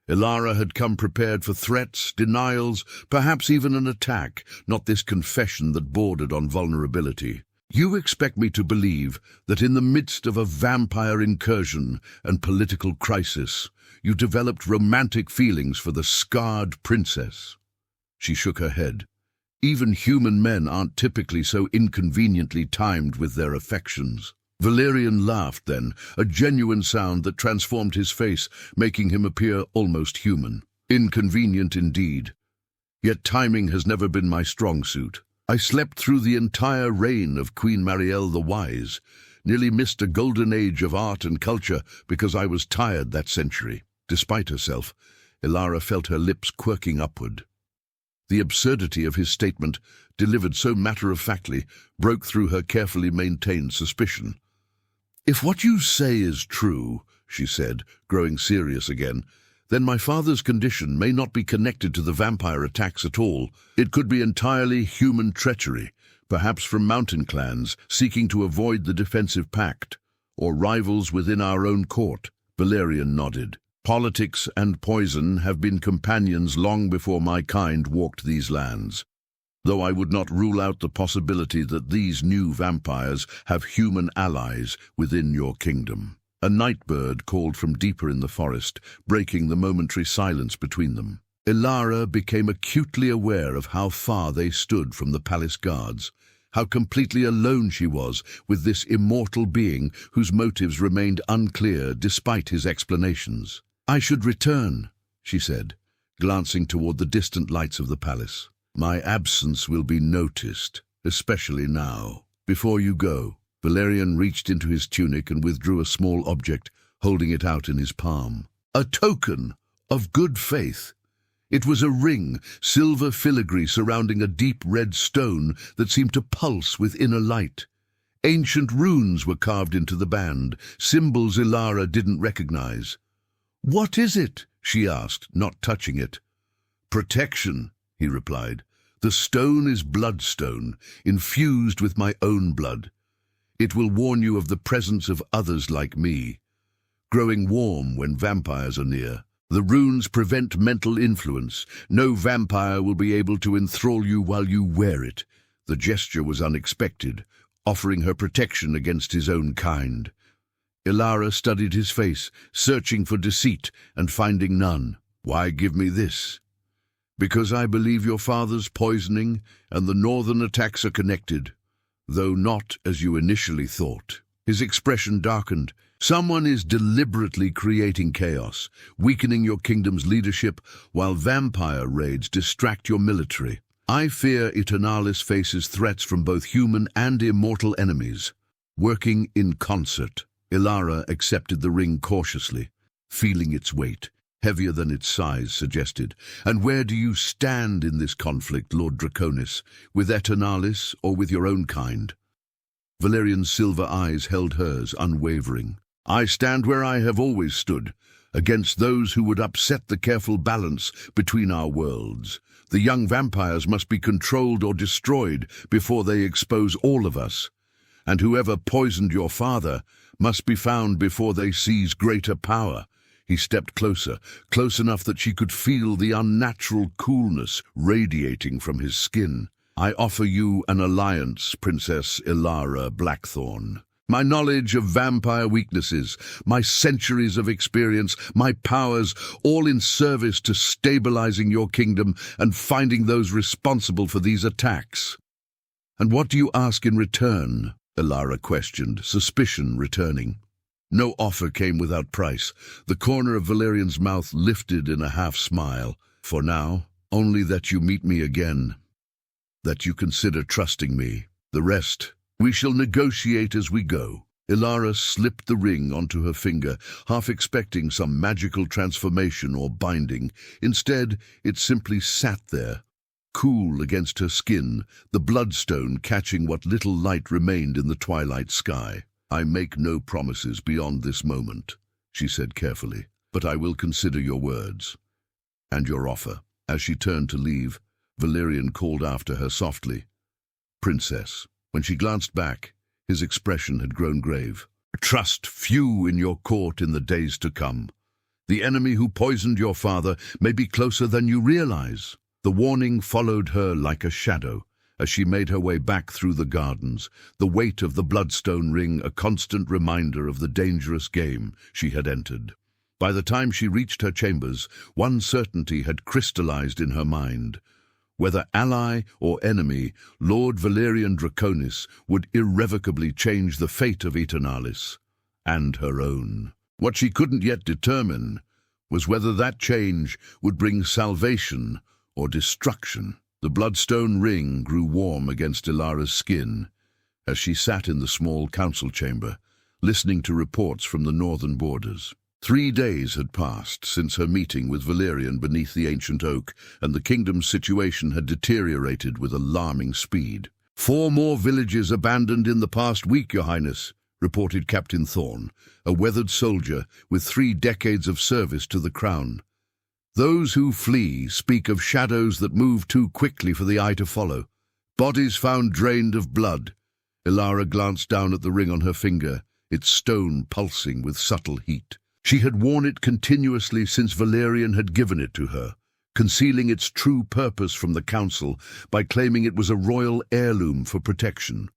Elara had come prepared for threats, denials, perhaps even an attack, not this confession that bordered on vulnerability. You expect me to believe that in the midst of a vampire incursion and political crisis, you developed romantic feelings for the scarred princess? She shook her head. Even human men aren't typically so inconveniently timed with their affections. Valerian laughed then, a genuine sound that transformed his face, making him appear almost human. Inconvenient indeed. Yet timing has never been my strong suit. I slept through the entire reign of Queen Marielle the Wise, nearly missed a golden age of art and culture because I was tired that century. Despite herself, Elara felt her lips quirking upward. The absurdity of his statement, delivered so matter-of-factly, broke through her carefully maintained suspicion. If what you say is true, she said, growing serious again, then my father's condition may not be connected to the vampire attacks at all. It could be entirely human treachery, perhaps from mountain clans seeking to avoid the defensive pact, or rivals within our own court. Valerian nodded. Politics and poison have been companions long before my kind walked these lands, though I would not rule out the possibility that these new vampires have human allies within your kingdom. A night bird called from deeper in the forest, breaking the momentary silence between them. Ilara became acutely aware of how far they stood from the palace guards, how completely alone she was with this immortal being whose motives remained unclear despite his explanations. "I should return," she said, glancing toward the distant lights of the palace. "My absence will be noticed, especially now. Before you go." Valerian reached into his tunic and withdrew a small object, holding it out in his palm. A token of good faith. It was a ring, silver filigree surrounding a deep red stone that seemed to pulse with inner light. Ancient runes were carved into the band, symbols Ilara didn't recognize. "What is it?" she asked, not touching it. "Protection," he replied. "The stone is bloodstone, infused with my own blood. It will warn you of the presence of others like me, growing warm when vampires are near. The runes prevent mental influence. No vampire will be able to enthrall you while you wear it." The gesture was unexpected, offering her protection against his own kind. Ilara studied his face, searching for deceit and finding none. "Why give me this?" "Because I believe your father's poisoning and the northern attacks are connected, though not as you initially thought." His expression darkened. "Someone is deliberately creating chaos, weakening your kingdom's leadership, while vampire raids distract your military. I fear Eternalis faces threats from both human and immortal enemies, working in concert." Ilara accepted the ring cautiously, feeling its weight, heavier than its size suggested. "And where do you stand in this conflict, Lord Draconis? With Eternalis or with your own kind?" Valerian's silver eyes held hers, unwavering. "I stand where I have always stood, against those who would upset the careful balance between our worlds. The young vampires must be controlled or destroyed before they expose all of us. And whoever poisoned your father must be found before they seize greater power." He stepped closer, close enough that she could feel the unnatural coolness radiating from his skin. "I offer you an alliance, Princess Ilara Blackthorn. My knowledge of vampire weaknesses, my centuries of experience, my powers, all in service to stabilizing your kingdom and finding those responsible for these attacks." "And what do you ask in return?" Ilara questioned, suspicion returning. No offer came without price. The corner of Valerian's mouth lifted in a half-smile. "For now, only that you meet me again, that you consider trusting me. The rest, we shall negotiate as we go." Ilara slipped the ring onto her finger, half expecting some magical transformation or binding. Instead, it simply sat there, cool against her skin, the bloodstone catching what little light remained in the twilight sky. "I make no promises beyond this moment," she said carefully, "but I will consider your words and your offer." As she turned to leave, Valerian called after her softly, "Princess." When she glanced back, his expression had grown grave. "Trust few in your court in the days to come. The enemy who poisoned your father may be closer than you realize." The warning followed her like a shadow as she made her way back through the gardens, the weight of the bloodstone ring a constant reminder of the dangerous game she had entered. By the time she reached her chambers, one certainty had crystallized in her mind. Whether ally or enemy, Lord Valerian Draconis would irrevocably change the fate of Eternalis and her own. What she couldn't yet determine was whether that change would bring salvation or destruction. The bloodstone ring grew warm against Ilara's skin as she sat in the small council chamber, listening to reports from the northern borders. 3 days had passed since her meeting with Valerian beneath the ancient oak, and the kingdom's situation had deteriorated with alarming speed. 4 more villages abandoned in the past week, Your Highness," reported Captain Thorne, a weathered soldier with 3 decades of service to the crown. "Those who flee speak of shadows that move too quickly for the eye to follow. Bodies found drained of blood." Ilara glanced down at the ring on her finger, its stone pulsing with subtle heat. She had worn it continuously since Valerian had given it to her, concealing its true purpose from the council by claiming it was a royal heirloom for protection.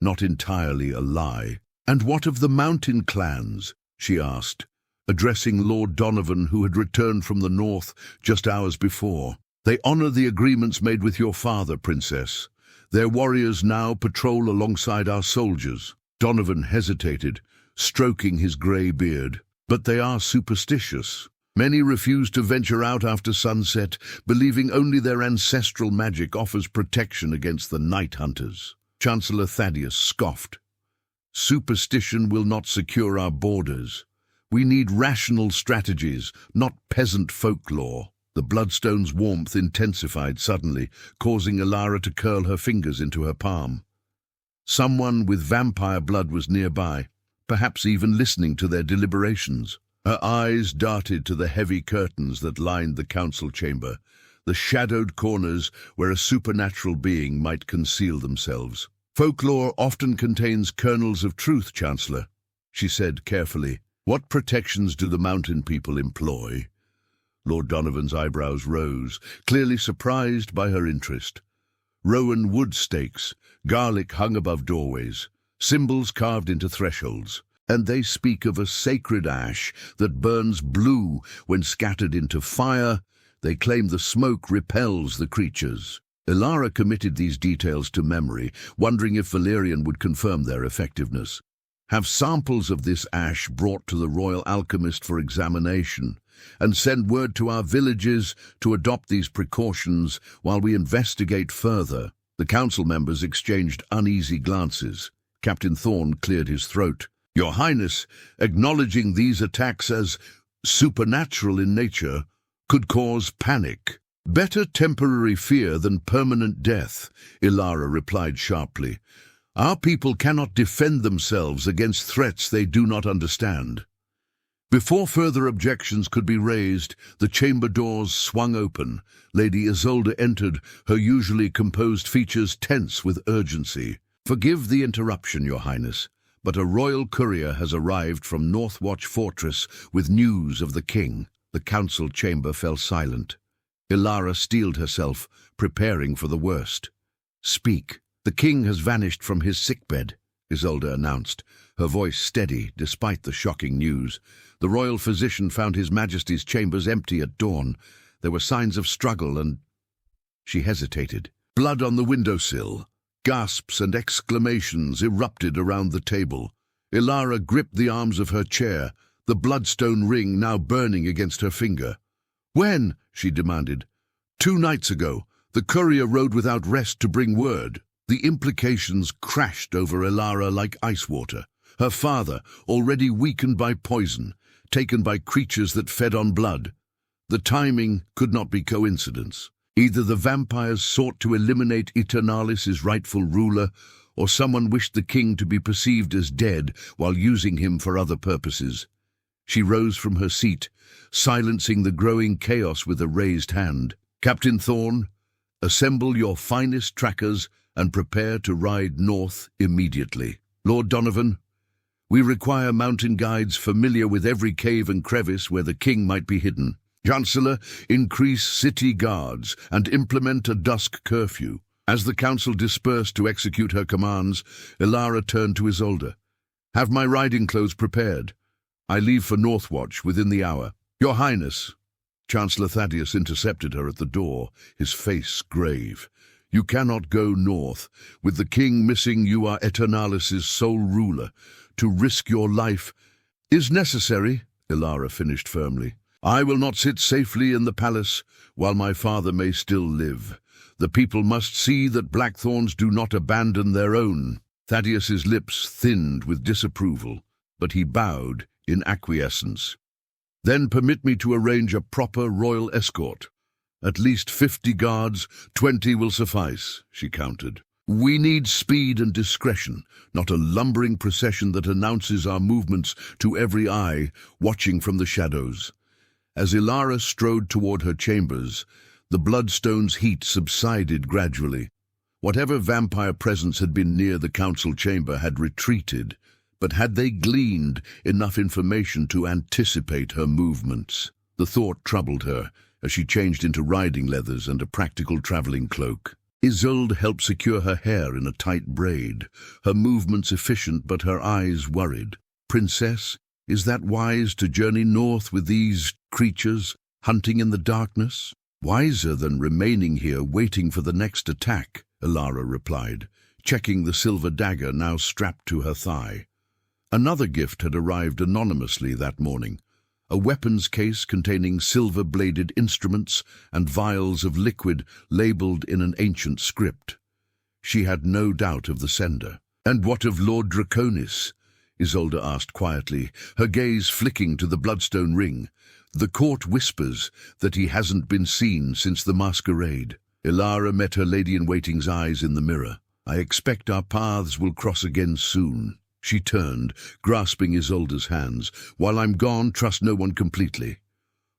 Not entirely a lie. "And what of the mountain clans?" she asked, addressing Lord Donovan, who had returned from the north just hours before. "They honor the agreements made with your father, Princess. Their warriors now patrol alongside our soldiers." Donovan hesitated, stroking his grey beard. "But they are superstitious. Many refuse to venture out after sunset, believing only their ancestral magic offers protection against the night hunters." Chancellor Thaddeus scoffed. "Superstition will not secure our borders. We need rational strategies, not peasant folklore." The Bloodstone's warmth intensified suddenly, causing Ilara to curl her fingers into her palm. Someone with vampire blood was nearby, perhaps even listening to their deliberations. Her eyes darted to the heavy curtains that lined the council chamber, the shadowed corners where a supernatural being might conceal themselves. "Folklore often contains kernels of truth, Chancellor," she said carefully. "What protections do the mountain people employ?" Lord Donovan's eyebrows rose, clearly surprised by her interest. "Rowan wood stakes, garlic hung above doorways, symbols carved into thresholds. And they speak of a sacred ash that burns blue when scattered into fire. They claim the smoke repels the creatures." Ilara committed these details to memory, wondering if Valerian would confirm their effectiveness. "Have samples of this ash brought to the royal alchemist for examination, and send word to our villages to adopt these precautions while we investigate further." The council members exchanged uneasy glances. Captain Thorne cleared his throat. "Your Highness, acknowledging these attacks as supernatural in nature could cause panic." "Better temporary fear than permanent death," Ilara replied sharply. "Our people cannot defend themselves against threats they do not understand." Before further objections could be raised, the chamber doors swung open. Lady Isolde entered, her usually composed features tense with urgency. "Forgive the interruption, Your Highness, but a royal courier has arrived from Northwatch Fortress with news of the king." The council chamber fell silent. Ilara steeled herself, preparing for the worst. "Speak." "The king has vanished from his sickbed," Isolde announced, her voice steady despite the shocking news. "The royal physician found His Majesty's chambers empty at dawn. There were signs of struggle and—" She hesitated. Blood on the windowsill. Gasps and exclamations erupted around the table. Ilara gripped the arms of her chair, the bloodstone ring now burning against her finger. "When?" she demanded. "2 nights ago. The courier rode without rest to bring word." The implications crashed over Ilara like ice water. Her father, already weakened by poison, taken by creatures that fed on blood. The timing could not be coincidence. Either the vampires sought to eliminate Eternalis' rightful ruler, or someone wished the king to be perceived as dead while using him for other purposes. She rose from her seat, silencing the growing chaos with a raised hand. "Captain Thorne, assemble your finest trackers and prepare to ride north immediately. Lord Donovan, we require mountain guides familiar with every cave and crevice where the king might be hidden. Chancellor, increase city guards and implement a dusk curfew." As the council dispersed to execute her commands, Ilara turned to Isolde. "Have my riding clothes prepared. I leave for Northwatch within the hour." "Your Highness." Chancellor Thaddeus intercepted her at the door, his face grave. "You cannot go north. With the king missing, you are Eternalis' sole ruler. To risk your life is necessary," Ilara finished firmly. "I will not sit safely in the palace while my father may still live. The people must see that Blackthorns do not abandon their own." Thaddeus's lips thinned with disapproval, but he bowed in acquiescence. "Then permit me to arrange a proper royal escort. At least 50 guards, 20 will suffice," she countered. "We need speed and discretion, not a lumbering procession that announces our movements to every eye watching from the shadows." As Ilara strode toward her chambers, the Bloodstone's heat subsided gradually. Whatever vampire presence had been near the council chamber had retreated, but had they gleaned enough information to anticipate her movements? The thought troubled her as she changed into riding leathers and a practical traveling cloak. Isolde helped secure her hair in a tight braid, her movements efficient but her eyes worried. "Princess, Is that wise to journey north with these creatures, hunting in the darkness? Wiser than remaining here waiting for the next attack, Elara replied, checking the silver dagger now strapped to her thigh. Another gift had arrived anonymously that morning, a weapons case containing silver-bladed instruments and vials of liquid labelled in an ancient script. She had no doubt of the sender. "And what of Lord Draconis?" Isolde asked quietly, her gaze flicking to the bloodstone ring. "The court whispers that he hasn't been seen since the masquerade." Elara met her lady-in-waiting's eyes in the mirror. "I expect our paths will cross again soon." She turned, grasping Isolde's hands. "While I'm gone, trust no one completely.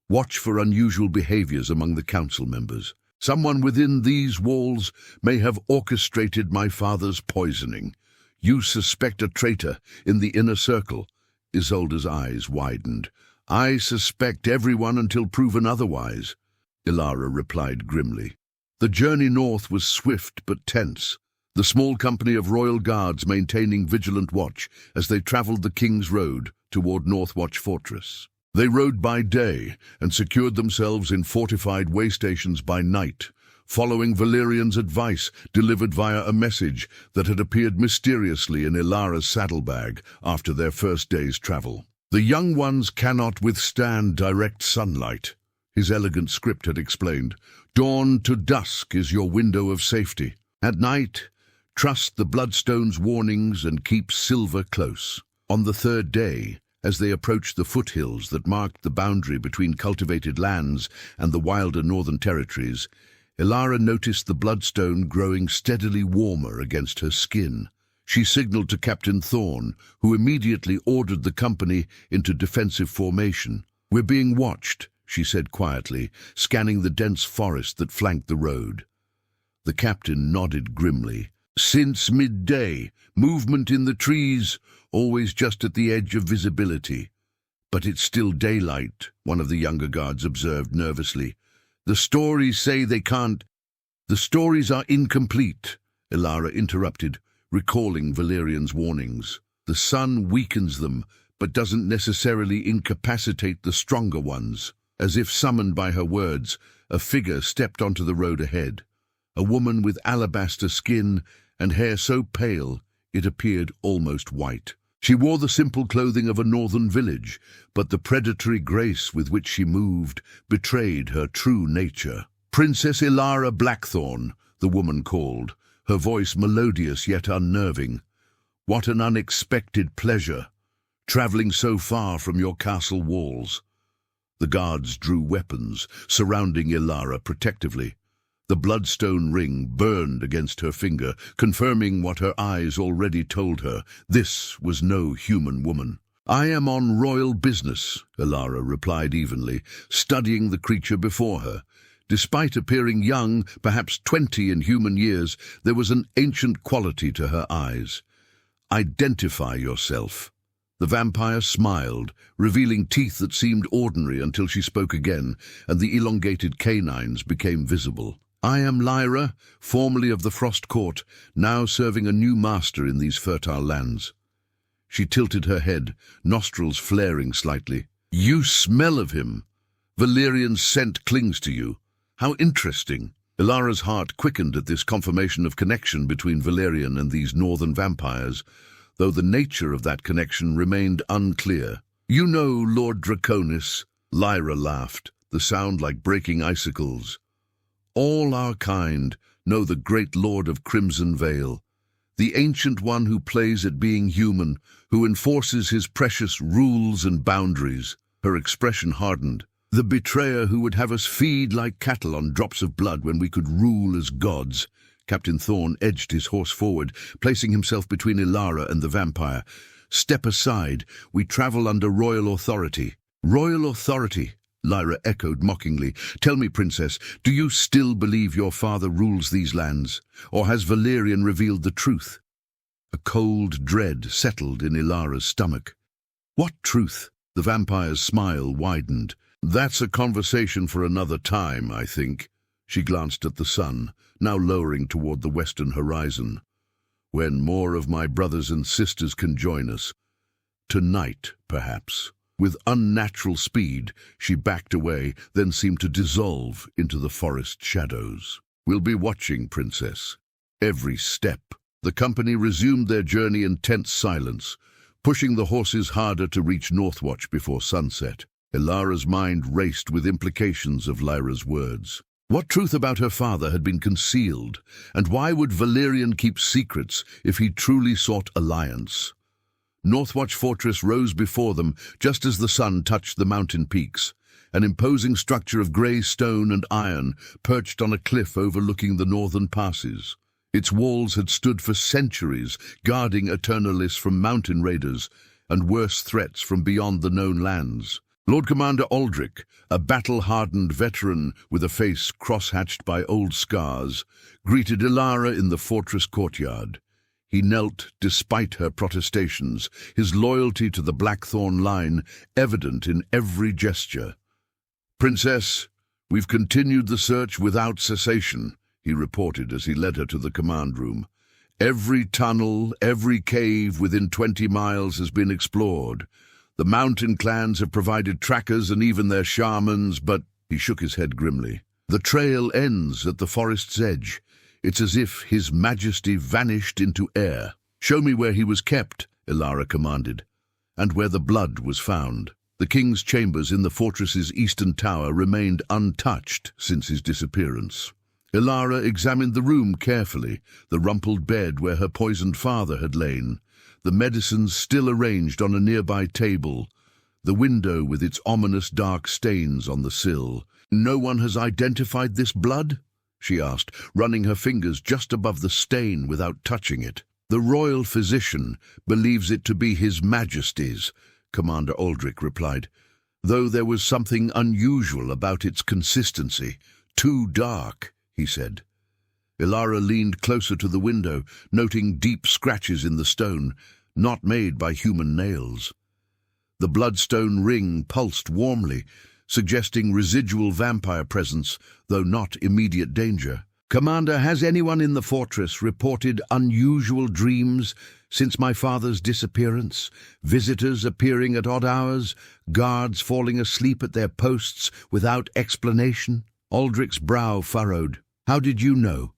Watch for unusual behaviors among the council members. Someone within these walls may have orchestrated my father's poisoning. You suspect a traitor in the inner circle." Isolde's eyes widened. "I suspect everyone until proven otherwise," Elara replied grimly. The journey north was swift but tense, the small company of royal guards maintaining vigilant watch as they travelled the King's Road toward Northwatch Fortress. They rode by day and secured themselves in fortified way stations by night, following Valerian's advice delivered via a message that had appeared mysteriously in Elara's saddlebag after their first day's travel. "The young ones cannot withstand direct sunlight," his elegant script had explained. "Dawn to dusk is your window of safety. At night, trust the Bloodstone's warnings and keep silver close." On the third day, as they approached the foothills that marked the boundary between cultivated lands and the wilder northern territories, Elara noticed the bloodstone growing steadily warmer against her skin. She signaled to Captain Thorn, who immediately ordered the company into defensive formation. "We're being watched," she said quietly, scanning the dense forest that flanked the road. The captain nodded grimly. "Since midday, movement in the trees, always just at the edge of visibility." "But it's still daylight," one of the younger guards observed nervously. "The stories say they can't—" "The stories are incomplete," Elara interrupted, recalling Valerian's warnings. "The sun weakens them, but doesn't necessarily incapacitate the stronger ones." As if summoned by her words, a figure stepped onto the road ahead. A woman with alabaster skin and hair so pale it appeared almost white. She wore the simple clothing of a northern village, but the predatory grace with which she moved betrayed her true nature. "Princess Elara Blackthorn," the woman called, her voice melodious yet unnerving. "What an unexpected pleasure, traveling so far from your castle walls." The guards drew weapons, surrounding Elara protectively. The bloodstone ring burned against her finger, confirming what her eyes already told her. This was no human woman. "I am on royal business," Elara replied evenly, studying the creature before her. Despite appearing young, perhaps 20 in human years, there was an ancient quality to her eyes. "Identify yourself." The vampire smiled, revealing teeth that seemed ordinary until she spoke again, and the elongated canines became visible. "I am Lyra, formerly of the Frost Court, now serving a new master in these fertile lands." She tilted her head, nostrils flaring slightly. "You smell of him. Valerian's scent clings to you. How interesting." Elara's heart quickened at this confirmation of connection between Valerian and these northern vampires, though the nature of that connection remained unclear. "You know Lord Draconis?" Lyra laughed, the sound like breaking icicles. "All our kind know the great Lord of Crimson Vale, the ancient one who plays at being human, who enforces his precious rules and boundaries." Her expression hardened. "The betrayer who would have us feed like cattle on drops of blood when we could rule as gods." Captain Thorn edged his horse forward, placing himself between Elara and the vampire. "Step aside. We travel under royal authority." "Royal authority?" Lyra echoed mockingly. "Tell me, Princess, do you still believe your father rules these lands? Or has Valerian revealed the truth?" A cold dread settled in Elara's stomach. "What truth?" The vampire's smile widened. "That's a conversation for another time, I think." She glanced at the sun, now lowering toward the western horizon. "When more of my brothers and sisters can join us. to night, perhaps. With unnatural speed, she backed away, then seemed to dissolve into the forest shadows. "We'll be watching, Princess. Every step." The company resumed their journey in tense silence, pushing the horses harder to reach Northwatch before sunset. Ilara's mind raced with implications of Lyra's words. What truth about her father had been concealed, and why would Valerian keep secrets if he truly sought alliance? Northwatch Fortress rose before them just as the sun touched the mountain peaks, an imposing structure of grey stone and iron perched on a cliff overlooking the northern passes. Its walls had stood for centuries, guarding Eternalis from mountain raiders and worse threats from beyond the known lands. Lord Commander Aldrich, a battle-hardened veteran with a face cross-hatched by old scars, greeted Ilara in the fortress courtyard. He knelt despite her protestations, his loyalty to the Blackthorn line evident in every gesture. "Princess, we've continued the search without cessation," he reported as he led her to the command room. "Every tunnel, every cave within 20 miles has been explored. The mountain clans have provided trackers and even their shamans, but—" He shook his head grimly. "The trail ends at the forest's edge. It's as if His Majesty vanished into air." "Show me where he was kept," Ilara commanded, "and where the blood was found." The king's chambers in the fortress's eastern tower remained untouched since his disappearance. Ilara examined the room carefully, the rumpled bed where her poisoned father had lain, the medicines still arranged on a nearby table, the window with its ominous dark stains on the sill. "No one has identified this blood?" she asked, running her fingers just above the stain without touching it. "The royal physician believes it to be His Majesty's," Commander Aldrich replied, "though there was something unusual about its consistency. Too dark," he said. Ilara leaned closer to the window, noting deep scratches in the stone, not made by human nails. The bloodstone ring pulsed warmly, suggesting residual vampire presence, though not immediate danger. "Commander, has anyone in the fortress reported unusual dreams since my father's disappearance? Visitors appearing at odd hours, guards falling asleep at their posts without explanation?" Aldrich's brow furrowed. "How did you know?"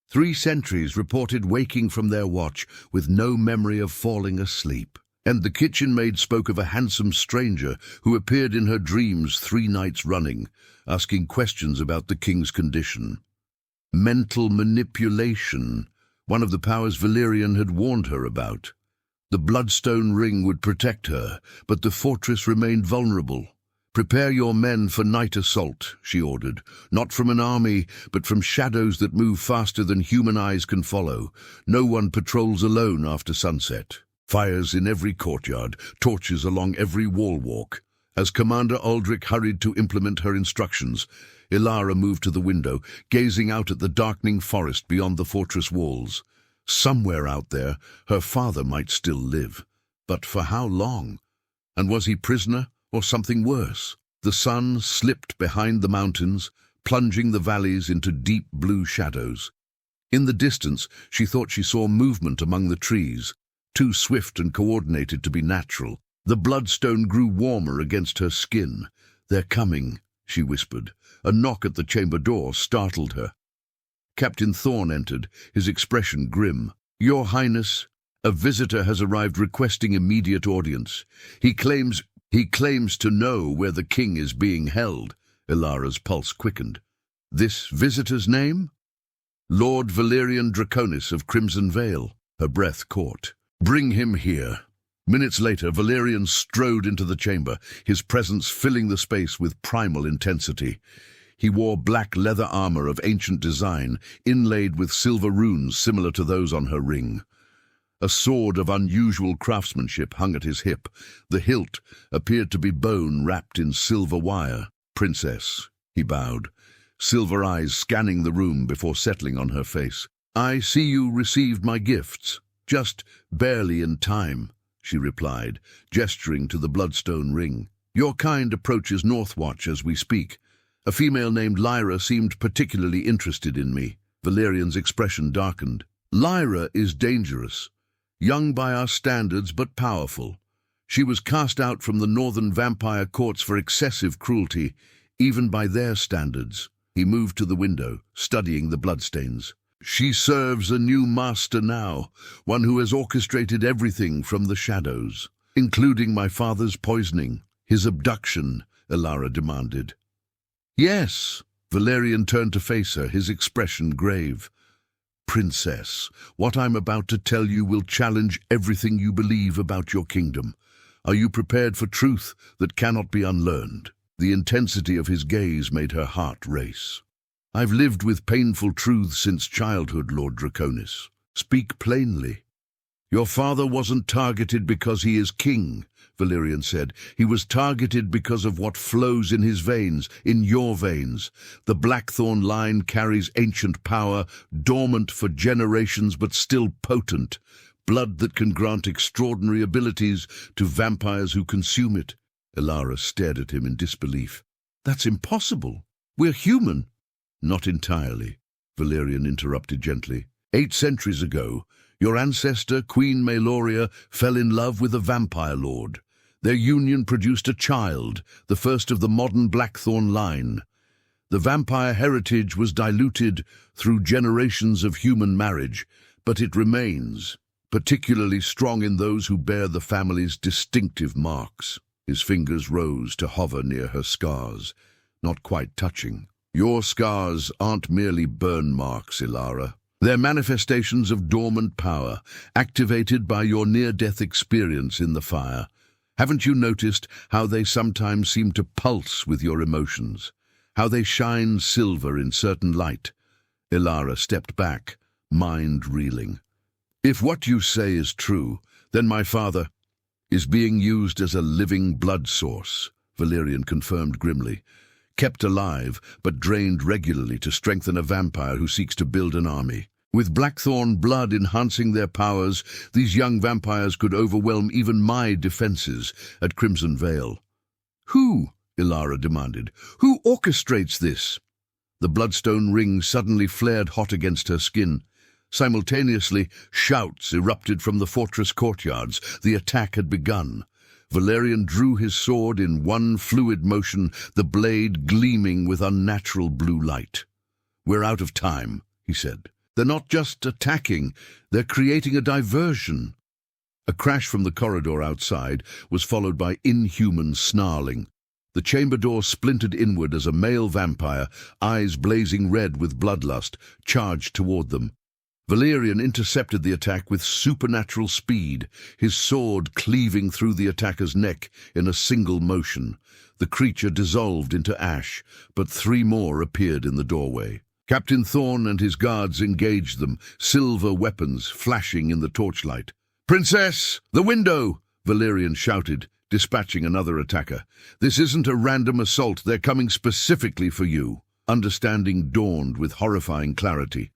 3 sentries reported waking from their watch with no memory of falling asleep. And the kitchen maid spoke of a handsome stranger who appeared in her dreams 3 nights running, asking questions about the king's condition. Mental manipulation, one of the powers Valerian had warned her about. The bloodstone ring would protect her, but the fortress remained vulnerable. "Prepare your men for night assault," she ordered, "not from an army, but from shadows that move faster than human eyes can follow. No one patrols alone after sunset." Fires in every courtyard, torches along every wall walk. As Commander Aldrich hurried to implement her instructions, Ilara moved to the window, gazing out at the darkening forest beyond the fortress walls. Somewhere out there, her father might still live. But for how long? And was he prisoner, or something worse? The sun slipped behind the mountains, plunging the valleys into deep blue shadows. In the distance, she thought she saw movement among the trees, too swift and coordinated to be natural. The bloodstone grew warmer against her skin. "They're coming," she whispered. A knock at the chamber door startled her. Captain Thorne entered, his expression grim. "Your Highness, a visitor has arrived requesting immediate audience. He claims to know where the king is being held." Ilara's pulse quickened. "This visitor's name?" "Lord Valerian Draconis of Crimson Vale." Her breath caught. "Bring him here." Minutes later, Valerian strode into the chamber, his presence filling the space with primal intensity. He wore black leather armor of ancient design, inlaid with silver runes similar to those on her ring. A sword of unusual craftsmanship hung at his hip. The hilt appeared to be bone wrapped in silver wire. "Princess," he bowed, silver eyes scanning the room before settling on her face. "I see you received my gifts. Just barely in time," she replied, gesturing to the bloodstone ring. "Your kind approaches Northwatch as we speak. A female named Lyra seemed particularly interested in me." Valerian's expression darkened. "Lyra is dangerous. Young by our standards, but powerful. She was cast out from the northern vampire courts for excessive cruelty, even by their standards. He moved to the window, studying the bloodstains. She serves a new master now, one who has orchestrated everything from the shadows, including my father's poisoning, his abduction, Elara demanded. Yes, Valerian turned to face her, his expression grave. Princess, what I'm about to tell you will challenge everything you believe about your kingdom. Are you prepared for truth that cannot be unlearned? The intensity of his gaze made her heart race. I've lived with painful truths since childhood, Lord Draconis. Speak plainly. Your father wasn't targeted because he is king, Valerian said. He was targeted because of what flows in his veins, in your veins. The Blackthorn line carries ancient power, dormant for generations but still potent. Blood that can grant extraordinary abilities to vampires who consume it. Elara stared at him in disbelief. That's impossible. We're human. Not entirely, Valerian interrupted gently. 8 centuries ago, your ancestor, Queen Meloria, fell in love with a vampire lord. Their union produced a child, the first of the modern Blackthorn line. The vampire heritage was diluted through generations of human marriage, but it remains, particularly strong in those who bear the family's distinctive marks. His fingers rose to hover near her scars, not quite touching. Your scars aren't merely burn marks, Elara. They're manifestations of dormant power, activated by your near-death experience in the fire. Haven't you noticed how they sometimes seem to pulse with your emotions? How they shine silver in certain light? Elara stepped back, mind reeling. If what you say is true, then my father is being used as a living blood source, Valerian confirmed grimly. Kept alive, but drained regularly to strengthen a vampire who seeks to build an army. With Blackthorn blood enhancing their powers, these young vampires could overwhelm even my defenses at Crimson Vale. Who? Elara demanded. Who orchestrates this? The bloodstone ring suddenly flared hot against her skin. Simultaneously, shouts erupted from the fortress courtyards. The attack had begun. Valerian drew his sword in one fluid motion, the blade gleaming with unnatural blue light. We're out of time, he said. They're not just attacking, they're creating a diversion. A crash from the corridor outside was followed by inhuman snarling. The chamber door splintered inward as a male vampire, eyes blazing red with bloodlust, charged toward them. Valerian intercepted the attack with supernatural speed, his sword cleaving through the attacker's neck in a single motion. The creature dissolved into ash, but 3 more appeared in the doorway. Captain Thorn and his guards engaged them, silver weapons flashing in the torchlight. "Princess, the window!" Valerian shouted, dispatching another attacker. "This isn't a random assault, they're coming specifically for you." Understanding dawned with horrifying clarity.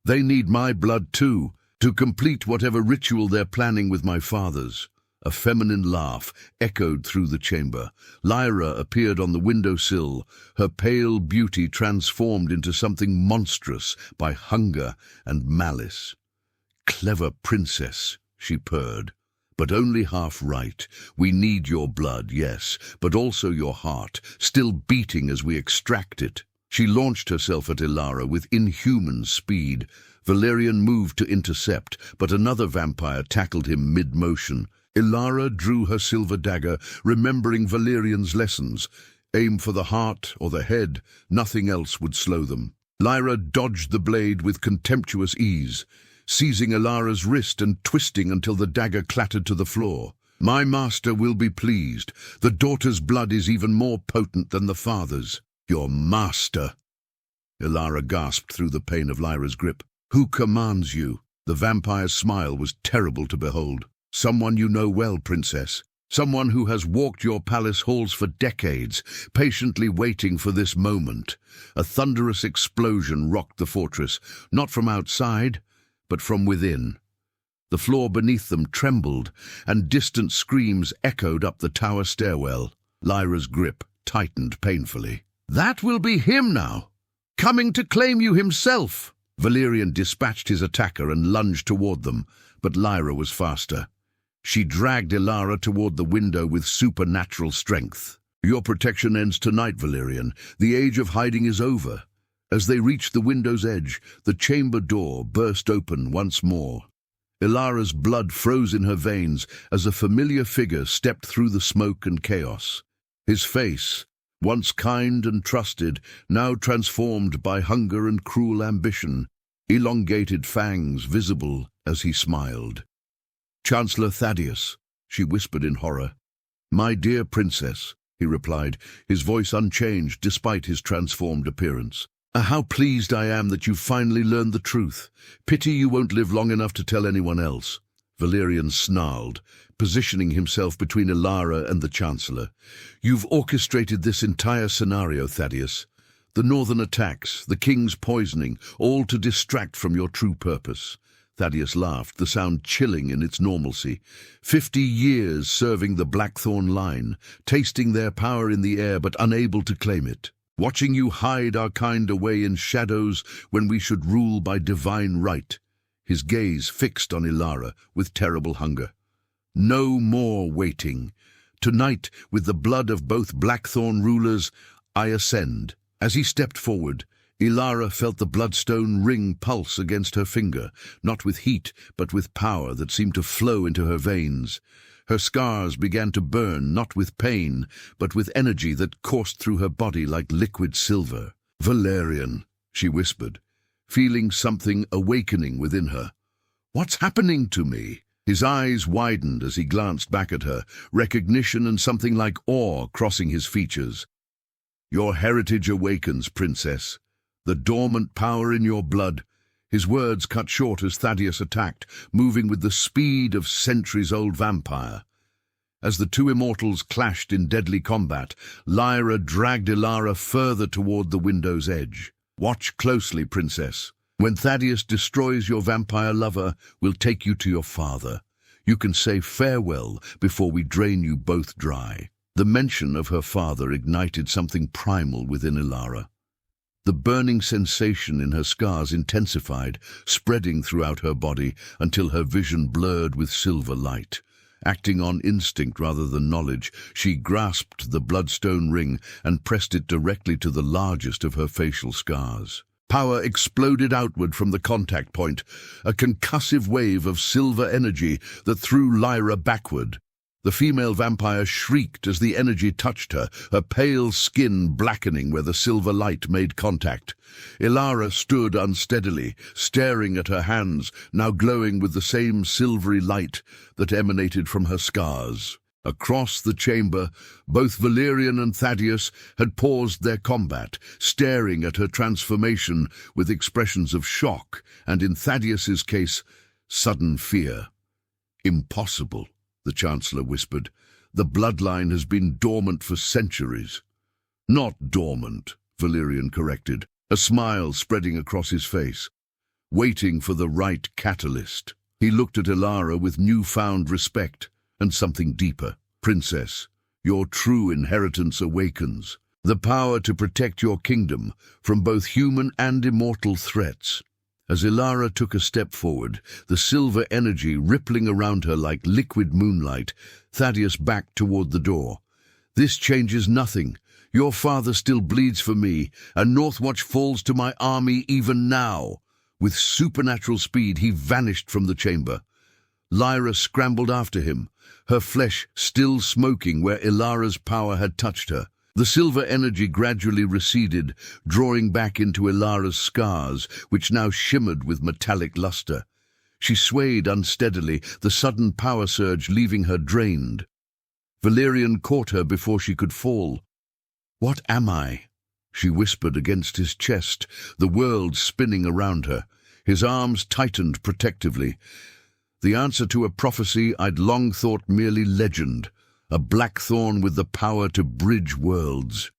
They need my blood too, to complete whatever ritual they're planning with my father's. A feminine laugh echoed through the chamber. Lyra appeared on the windowsill, her pale beauty transformed into something monstrous by hunger and malice. "Clever princess," she purred, "but only half right. We need your blood, yes, but also your heart, still beating as we extract it." She launched herself at Elara with inhuman speed. Valerian moved to intercept, but another vampire tackled him mid-motion. Elara drew her silver dagger, remembering Valerian's lessons. Aim for the heart or the head, nothing else would slow them. Lyra dodged the blade with contemptuous ease, seizing Elara's wrist and twisting until the dagger clattered to the floor. "My master will be pleased. The daughter's blood is even more potent than the father's." "Your master!" Elara gasped through the pain of Lyra's grip. "Who commands you?" The vampire's smile was terrible to behold. "Someone you know well, princess. Someone who has walked your palace halls for decades, patiently waiting for this moment." A thunderous explosion rocked the fortress, not from outside, but from within. The floor beneath them trembled, and distant screams echoed up the tower stairwell. Lyra's grip tightened painfully. "That will be him now, coming to claim you himself." Valerian dispatched his attacker and lunged toward them, but Lyra was faster. She dragged Ilara toward the window with supernatural strength. "Your protection ends tonight, Valerian. The age of hiding is over." As they reached the window's edge, the chamber door burst open once more. Ilara's blood froze in her veins as a familiar figure stepped through the smoke and chaos. His face, once kind and trusted, now transformed by hunger and cruel ambition, elongated fangs visible as he smiled. "Chancellor Thaddeus," she whispered in horror. "My dear princess," he replied, his voice unchanged despite his transformed appearance. "How pleased I am that you've finally learned the truth. Pity you won't live long enough to tell anyone else." Valerian snarled, positioning himself between Ilara and the Chancellor. "You've orchestrated this entire scenario, Thaddeus. The northern attacks, the king's poisoning, all to distract from your true purpose." Thaddeus laughed, the sound chilling in its normalcy. 50 years serving the Blackthorn line, tasting their power in the air but unable to claim it. Watching you hide our kind away in shadows when we should rule by divine right. His gaze fixed on Ilara with terrible hunger. "No more waiting. Tonight, with the blood of both Blackthorn rulers, I ascend." As he stepped forward, Ilara felt the bloodstone ring pulse against her finger, not with heat, but with power that seemed to flow into her veins. Her scars began to burn, not with pain, but with energy that coursed through her body like liquid silver. "Valerian," she whispered, feeling something awakening within her. "What's happening to me?" His eyes widened as he glanced back at her, recognition and something like awe crossing his features. "Your heritage awakens, princess. The dormant power in your blood." His words cut short as Thaddeus attacked, moving with the speed of centuries-old vampire. As the two immortals clashed in deadly combat, Lyra dragged Ilara further toward the window's edge. "Watch closely, princess. When Thaddeus destroys your vampire lover, we'll take you to your father. You can say farewell before we drain you both dry." The mention of her father ignited something primal within Ilara. The burning sensation in her scars intensified, spreading throughout her body until her vision blurred with silver light. Acting on instinct rather than knowledge, she grasped the bloodstone ring and pressed it directly to the largest of her facial scars. Power exploded outward from the contact point, a concussive wave of silver energy that threw Lyra backward. The female vampire shrieked as the energy touched her, her pale skin blackening where the silver light made contact. Ilara stood unsteadily, staring at her hands, now glowing with the same silvery light that emanated from her scars. Across the chamber, both Valerian and Thaddeus had paused their combat, staring at her transformation with expressions of shock and, in Thaddeus's case, sudden fear. "Impossible," the Chancellor whispered. "The bloodline has been dormant for centuries." "Not dormant," Valerian corrected, a smile spreading across his face. "Waiting for the right catalyst." He looked at Ilara with newfound respect and something deeper. "Princess, your true inheritance awakens. The power to protect your kingdom from both human and immortal threats." As Ilara took a step forward, the silver energy rippling around her like liquid moonlight, Thaddeus backed toward the door. "This changes nothing. Your father still bleeds for me, and Northwatch falls to my army even now." With supernatural speed, he vanished from the chamber. Lyra scrambled after him, her flesh still smoking where Ilara's power had touched her. The silver energy gradually receded, drawing back into Ilara's scars, which now shimmered with metallic luster. She swayed unsteadily, the sudden power surge leaving her drained. Valerian caught her before she could fall. "What am I?" she whispered against his chest, the world spinning around her. His arms tightened protectively. The answer to a prophecy I'd long thought merely legend. A Blackthorn with the power to bridge worlds.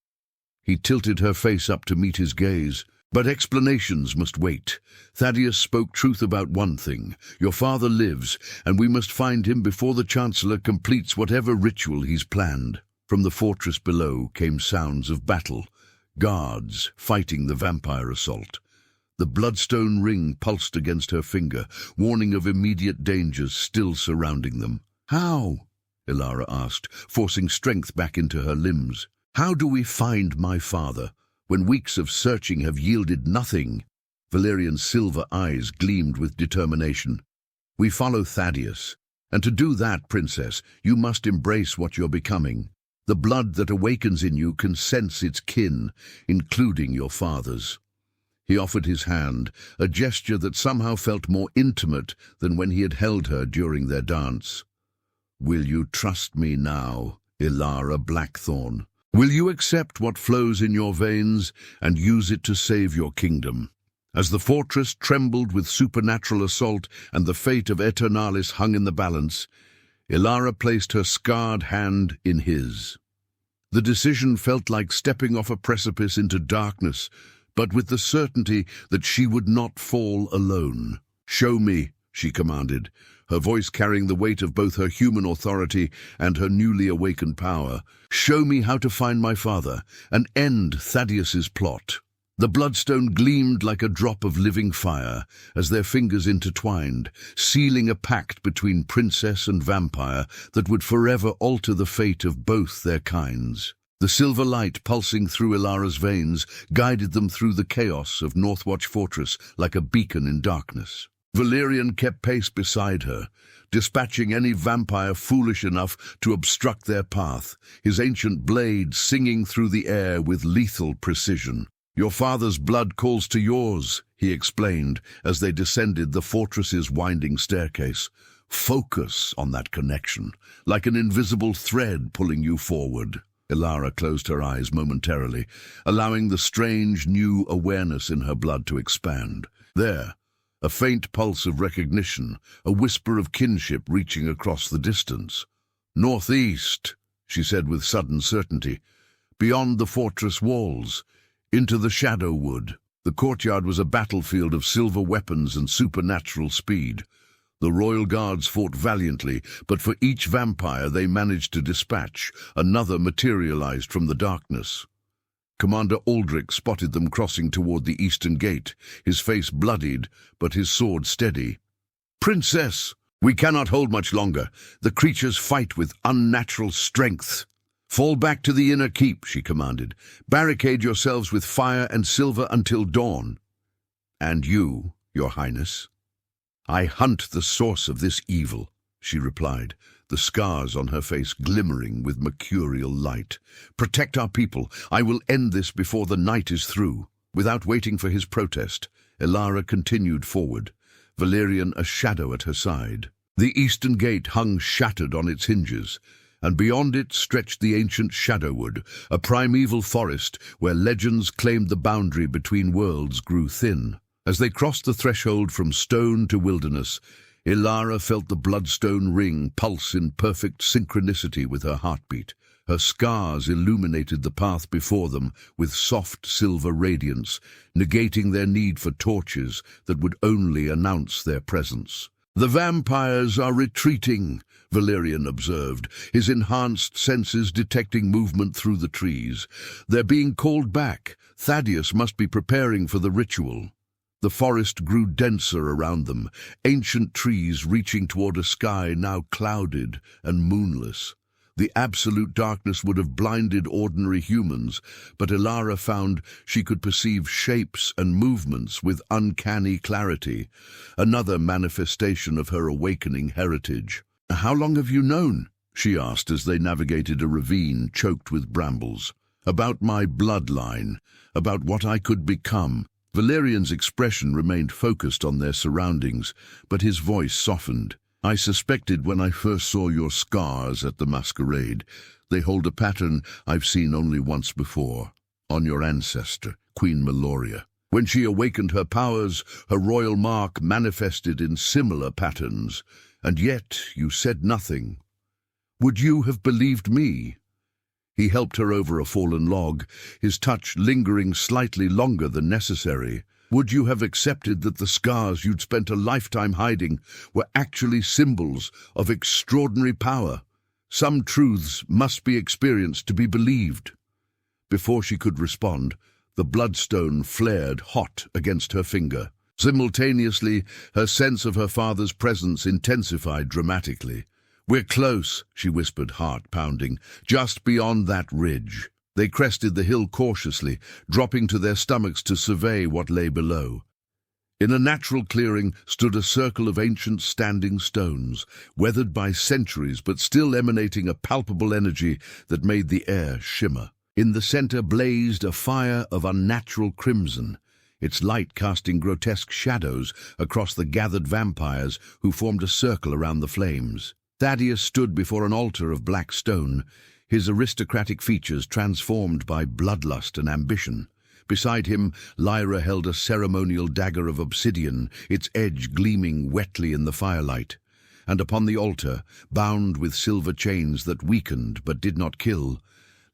He tilted her face up to meet his gaze. "But explanations must wait. Thaddeus spoke truth about one thing. Your father lives, and we must find him before the Chancellor completes whatever ritual he's planned." From the fortress below came sounds of battle. Guards fighting the vampire assault. The bloodstone ring pulsed against her finger, warning of immediate dangers still surrounding them. How? Ilara asked, forcing strength back into her limbs. How do we find my father, when weeks of searching have yielded nothing? Valerian's silver eyes gleamed with determination. We follow Thaddeus, and to do that, Princess, you must embrace what you're becoming. The blood that awakens in you can sense its kin, including your father's. He offered his hand, a gesture that somehow felt more intimate than when he had held her during their dance. Will you trust me now, Ilara Blackthorn? Will you accept what flows in your veins and use it to save your kingdom? As the fortress trembled with supernatural assault and the fate of Aeternalis hung in the balance, Ilara placed her scarred hand in his. The decision felt like stepping off a precipice into darkness, but with the certainty that she would not fall alone. "Show me," she commanded, her voice carrying the weight of both her human authority and her newly awakened power. "Show me how to find my father and end Thaddeus's plot." The bloodstone gleamed like a drop of living fire as their fingers intertwined, sealing a pact between princess and vampire that would forever alter the fate of both their kinds. The silver light pulsing through Ilara's veins guided them through the chaos of Northwatch Fortress like a beacon in darkness. Valerian kept pace beside her, dispatching any vampire foolish enough to obstruct their path, his ancient blade singing through the air with lethal precision. "Your father's blood calls to yours," he explained as they descended the fortress's winding staircase. "Focus on that connection, like an invisible thread pulling you forward." Ilara closed her eyes momentarily, allowing the strange new awareness in her blood to expand. There, a faint pulse of recognition, a whisper of kinship reaching across the distance. "Northeast," she said with sudden certainty, "beyond the fortress walls, into the Shadow Wood." The courtyard was a battlefield of silver weapons and supernatural speed. The royal guards fought valiantly, but for each vampire they managed to dispatch, another materialized from the darkness. Commander Aldrich spotted them crossing toward the eastern gate, his face bloodied, but his sword steady. "Princess, we cannot hold much longer. The creatures fight with unnatural strength." "Fall back to the inner keep," she commanded. "Barricade yourselves with fire and silver until dawn." "And you, your highness?" "I hunt the source of this evil," she replied, the scars on her face glimmering with mercurial light. "Protect our people. I will end this before the night is through." Without waiting for his protest, Ilara continued forward, Valerian a shadow at her side. The eastern gate hung shattered on its hinges, and beyond it stretched the ancient Shadowwood, a primeval forest where legends claimed the boundary between worlds grew thin. As they crossed the threshold from stone to wilderness, Ilara felt the bloodstone ring pulse in perfect synchronicity with her heartbeat. Her scars illuminated the path before them with soft silver radiance, negating their need for torches that would only announce their presence. "The vampires are retreating," Valerian observed, his enhanced senses detecting movement through the trees. "They're being called back. Thaddeus must be preparing for the ritual." The forest grew denser around them, ancient trees reaching toward a sky now clouded and moonless. The absolute darkness would have blinded ordinary humans, but Ilara found she could perceive shapes and movements with uncanny clarity, another manifestation of her awakening heritage. "How long have you known?" she asked as they navigated a ravine choked with brambles. "About my bloodline, about what I could become." Valerian's expression remained focused on their surroundings, but his voice softened. "I suspected when I first saw your scars at the masquerade. They hold a pattern I've seen only once before, on your ancestor, Queen Meloria. When she awakened her powers, her royal mark manifested in similar patterns, and yet you said nothing. Would you have believed me?" He helped her over a fallen log, his touch lingering slightly longer than necessary. "Would you have accepted that the scars you'd spent a lifetime hiding were actually symbols of extraordinary power? Some truths must be experienced to be believed." Before she could respond, the bloodstone flared hot against her finger. Simultaneously, her sense of her father's presence intensified dramatically. "We're close," she whispered, heart pounding, "just beyond that ridge." They crested the hill cautiously, dropping to their stomachs to survey what lay below. In a natural clearing stood a circle of ancient standing stones, weathered by centuries but still emanating a palpable energy that made the air shimmer. In the center blazed a fire of unnatural crimson, its light casting grotesque shadows across the gathered vampires who formed a circle around the flames. Thaddeus stood before an altar of black stone, his aristocratic features transformed by bloodlust and ambition. Beside him, Lyra held a ceremonial dagger of obsidian, its edge gleaming wetly in the firelight. And upon the altar, bound with silver chains that weakened but did not kill,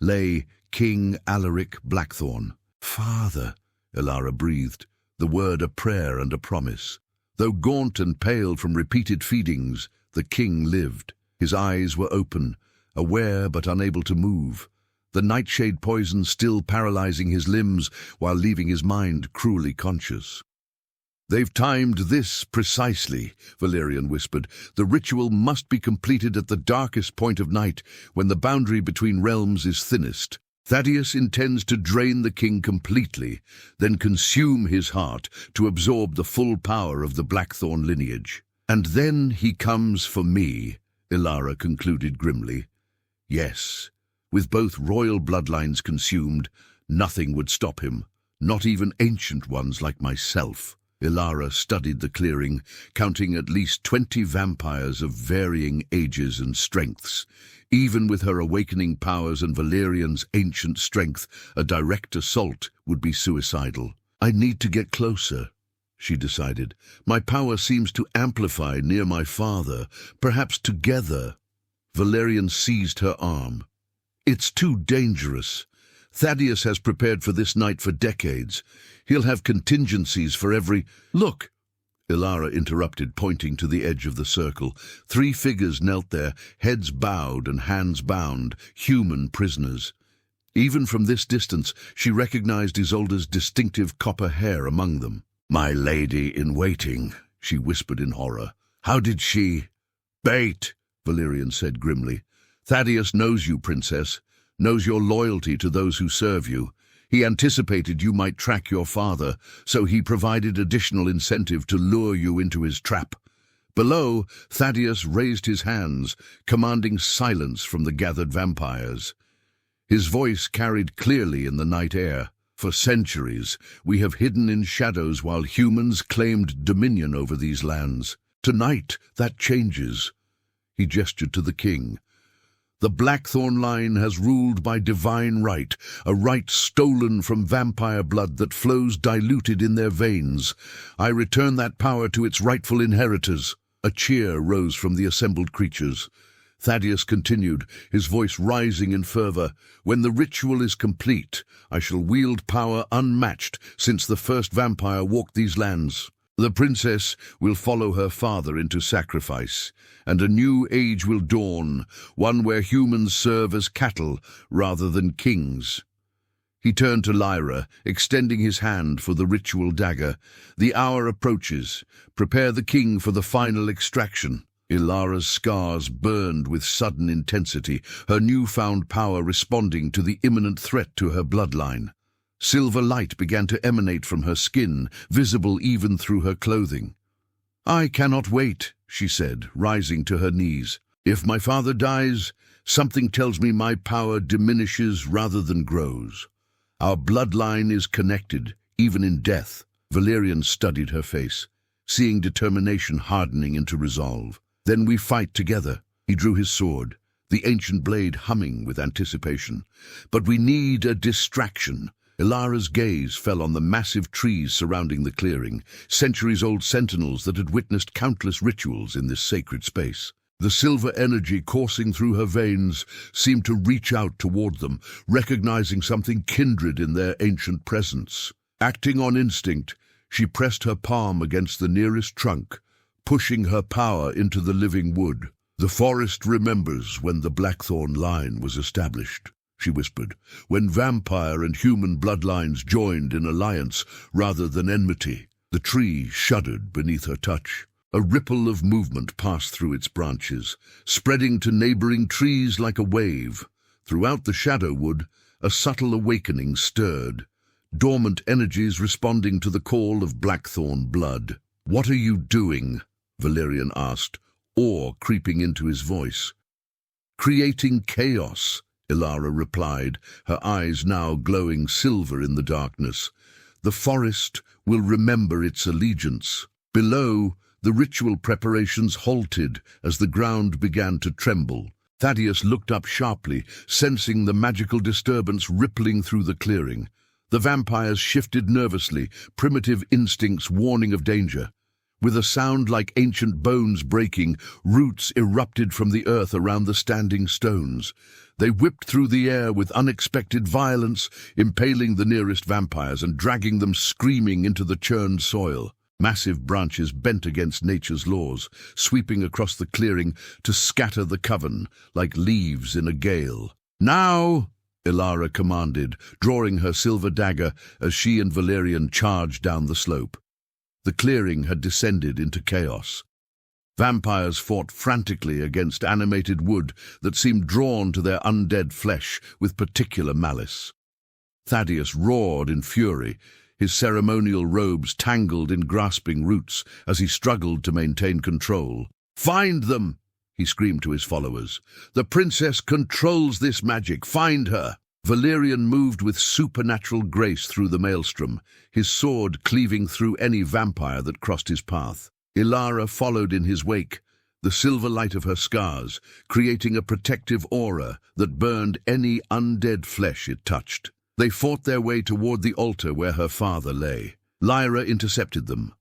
lay King Alaric Blackthorn. "Father," Elara breathed, the word a prayer and a promise. Though gaunt and pale from repeated feedings, the king lived. His eyes were open, aware but unable to move, the nightshade poison still paralyzing his limbs while leaving his mind cruelly conscious. "They've timed this precisely," Valerian whispered. "The ritual must be completed at the darkest point of night, when the boundary between realms is thinnest. Thaddeus intends to drain the king completely, then consume his heart to absorb the full power of the Blackthorn lineage. And then he comes for me," Elara concluded grimly. "Yes, with both royal bloodlines consumed, nothing would stop him, not even ancient ones like myself." Elara studied the clearing, counting at least 20 vampires of varying ages and strengths. Even with her awakening powers and Valerian's ancient strength, a direct assault would be suicidal. "I need to get closer," she decided. "My power seems to amplify near my father. Perhaps together." Valerian seized her arm. "It's too dangerous. Thaddeus has prepared for this night for decades. He'll have contingencies for every—" "Look!" Elara interrupted, pointing to the edge of the circle. 3 figures knelt there, heads bowed and hands bound, human prisoners. Even from this distance, she recognized Isolde's distinctive copper hair among them. "My lady-in-waiting," she whispered in horror. "How did she—" "Bait," Valerian said grimly. "Thaddeus knows you, princess, knows your loyalty to those who serve you. He anticipated you might track your father, so he provided additional incentive to lure you into his trap." Below, Thaddeus raised his hands, commanding silence from the gathered vampires. His voice carried clearly in the night air. "For centuries, we have hidden in shadows while humans claimed dominion over these lands. Tonight, that changes." He gestured to the king. "The Blackthorn line has ruled by divine right, a right stolen from vampire blood that flows diluted in their veins. I return that power to its rightful inheritors." A cheer rose from the assembled creatures. Thaddeus continued, his voice rising in fervor. "When the ritual is complete, I shall wield power unmatched since the first vampire walked these lands. The princess will follow her father into sacrifice, and a new age will dawn, one where humans serve as cattle rather than kings." He turned to Lyra, extending his hand for the ritual dagger. "The hour approaches. Prepare the king for the final extraction." Ilara's scars burned with sudden intensity, her newfound power responding to the imminent threat to her bloodline. Silver light began to emanate from her skin, visible even through her clothing. "I cannot wait," she said, rising to her knees. "If my father dies, something tells me my power diminishes rather than grows. Our bloodline is connected, even in death." Valerian studied her face, seeing determination hardening into resolve. "Then we fight together." He drew his sword, the ancient blade humming with anticipation. "But we need a distraction." Ilara's gaze fell on the massive trees surrounding the clearing, centuries-old sentinels that had witnessed countless rituals in this sacred space. The silver energy coursing through her veins seemed to reach out toward them, recognizing something kindred in their ancient presence. Acting on instinct, she pressed her palm against the nearest trunk, pushing her power into the living wood. "The forest remembers when the Blackthorn line was established," she whispered, "when vampire and human bloodlines joined in alliance rather than enmity." The tree shuddered beneath her touch. A ripple of movement passed through its branches, spreading to neighboring trees like a wave. Throughout the shadow wood, a subtle awakening stirred, dormant energies responding to the call of blackthorn blood. "What are you doing?" Valerian asked, awe creeping into his voice. "Creating chaos," Ilara replied, her eyes now glowing silver in the darkness. "The forest will remember its allegiance." Below, the ritual preparations halted as the ground began to tremble. Thaddeus looked up sharply, sensing the magical disturbance rippling through the clearing. The vampires shifted nervously, primitive instincts warning of danger. With a sound like ancient bones breaking, roots erupted from the earth around the standing stones. They whipped through the air with unexpected violence, impaling the nearest vampires and dragging them screaming into the churned soil. Massive branches bent against nature's laws, sweeping across the clearing to scatter the coven like leaves in a gale. "Now!" Ilara commanded, drawing her silver dagger as she and Valerian charged down the slope. The clearing had descended into chaos. Vampires fought frantically against animated wood that seemed drawn to their undead flesh with particular malice. Thaddeus roared in fury, his ceremonial robes tangled in grasping roots as he struggled to maintain control. "Find them!" he screamed to his followers. "The princess controls this magic. Find her!" Valerian moved with supernatural grace through the maelstrom, his sword cleaving through any vampire that crossed his path. Ilara followed in his wake, the silver light of her scars creating a protective aura that burned any undead flesh it touched. They fought their way toward the altar where her father lay. Lyra intercepted them,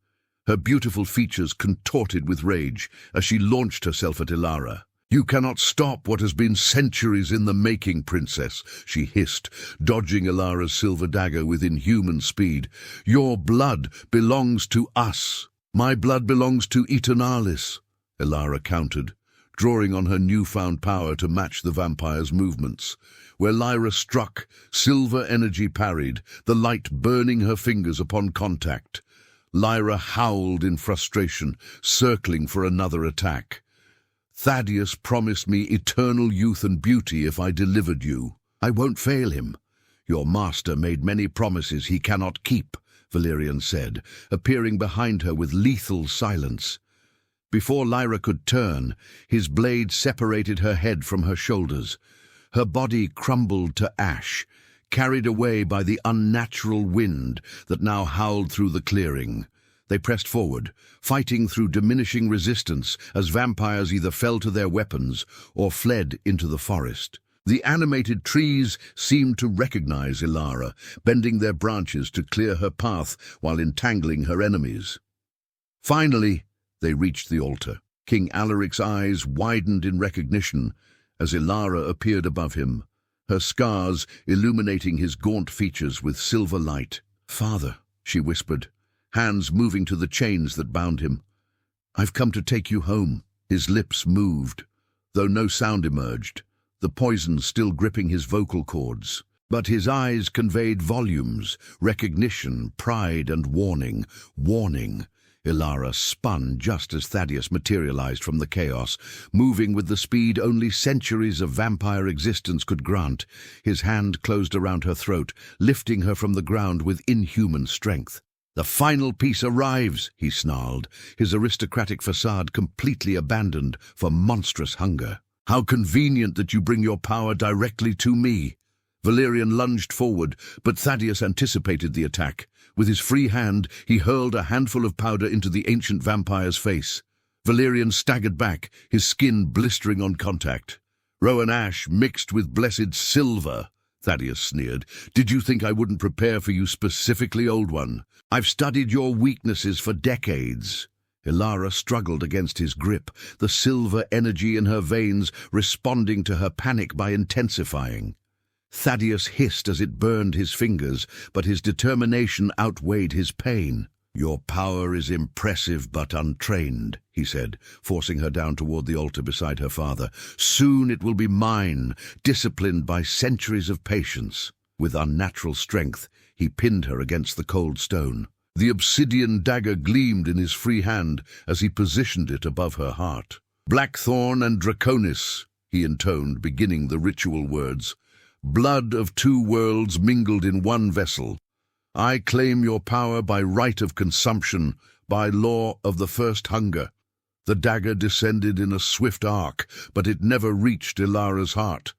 her beautiful features contorted with rage as she launched herself at Ilara. "You cannot stop what has been centuries in the making, princess," she hissed, dodging Ilara's silver dagger with inhuman speed. "Your blood belongs to us." "My blood belongs to Eternalis," Ilara countered, drawing on her newfound power to match the vampire's movements. Where Lyra struck, silver energy parried, the light burning her fingers upon contact. Lyra howled in frustration, circling for another attack. "Thaddeus promised me eternal youth and beauty if I delivered you. I won't fail him. Your master made many promises he cannot keep," Valerian said, appearing behind her with lethal silence. Before Lyra could turn, his blade separated her head from her shoulders. Her body crumbled to ash, carried away by the unnatural wind that now howled through the clearing. They pressed forward, fighting through diminishing resistance as vampires either fell to their weapons or fled into the forest. The animated trees seemed to recognize Ilara, bending their branches to clear her path while entangling her enemies. Finally, they reached the altar. King Alaric's eyes widened in recognition as Ilara appeared above him, her scars illuminating his gaunt features with silver light. "Father," she whispered, hands moving to the chains that bound him. "I've come to take you home." His lips moved, though no sound emerged, the poison still gripping his vocal cords. But his eyes conveyed volumes, recognition, pride, and warning. Warning. Ilara spun just as Thaddeus materialized from the chaos, moving with the speed only centuries of vampire existence could grant. His hand closed around her throat, lifting her from the ground with inhuman strength. "The final piece arrives," he snarled, his aristocratic facade completely abandoned for monstrous hunger. "How convenient that you bring your power directly to me." Valerian lunged forward, but Thaddeus anticipated the attack. With his free hand, he hurled a handful of powder into the ancient vampire's face. Valerian staggered back, his skin blistering on contact. "Rowan ash mixed with blessed silver," Thaddeus sneered. "Did you think I wouldn't prepare for you specifically, old one? I've studied your weaknesses for decades." Ilara struggled against his grip, the silver energy in her veins responding to her panic by intensifying. Thaddeus hissed as it burned his fingers, but his determination outweighed his pain. "Your power is impressive but untrained," he said, forcing her down toward the altar beside her father. "Soon it will be mine, disciplined by centuries of patience." With unnatural strength, he pinned her against the cold stone. The obsidian dagger gleamed in his free hand as he positioned it above her heart. "Blackthorn and Draconis," he intoned, beginning the ritual words. "Blood of two worlds mingled in one vessel. I claim your power by right of consumption, by law of the first hunger." The dagger descended in a swift arc, but it never reached Ilara's heart.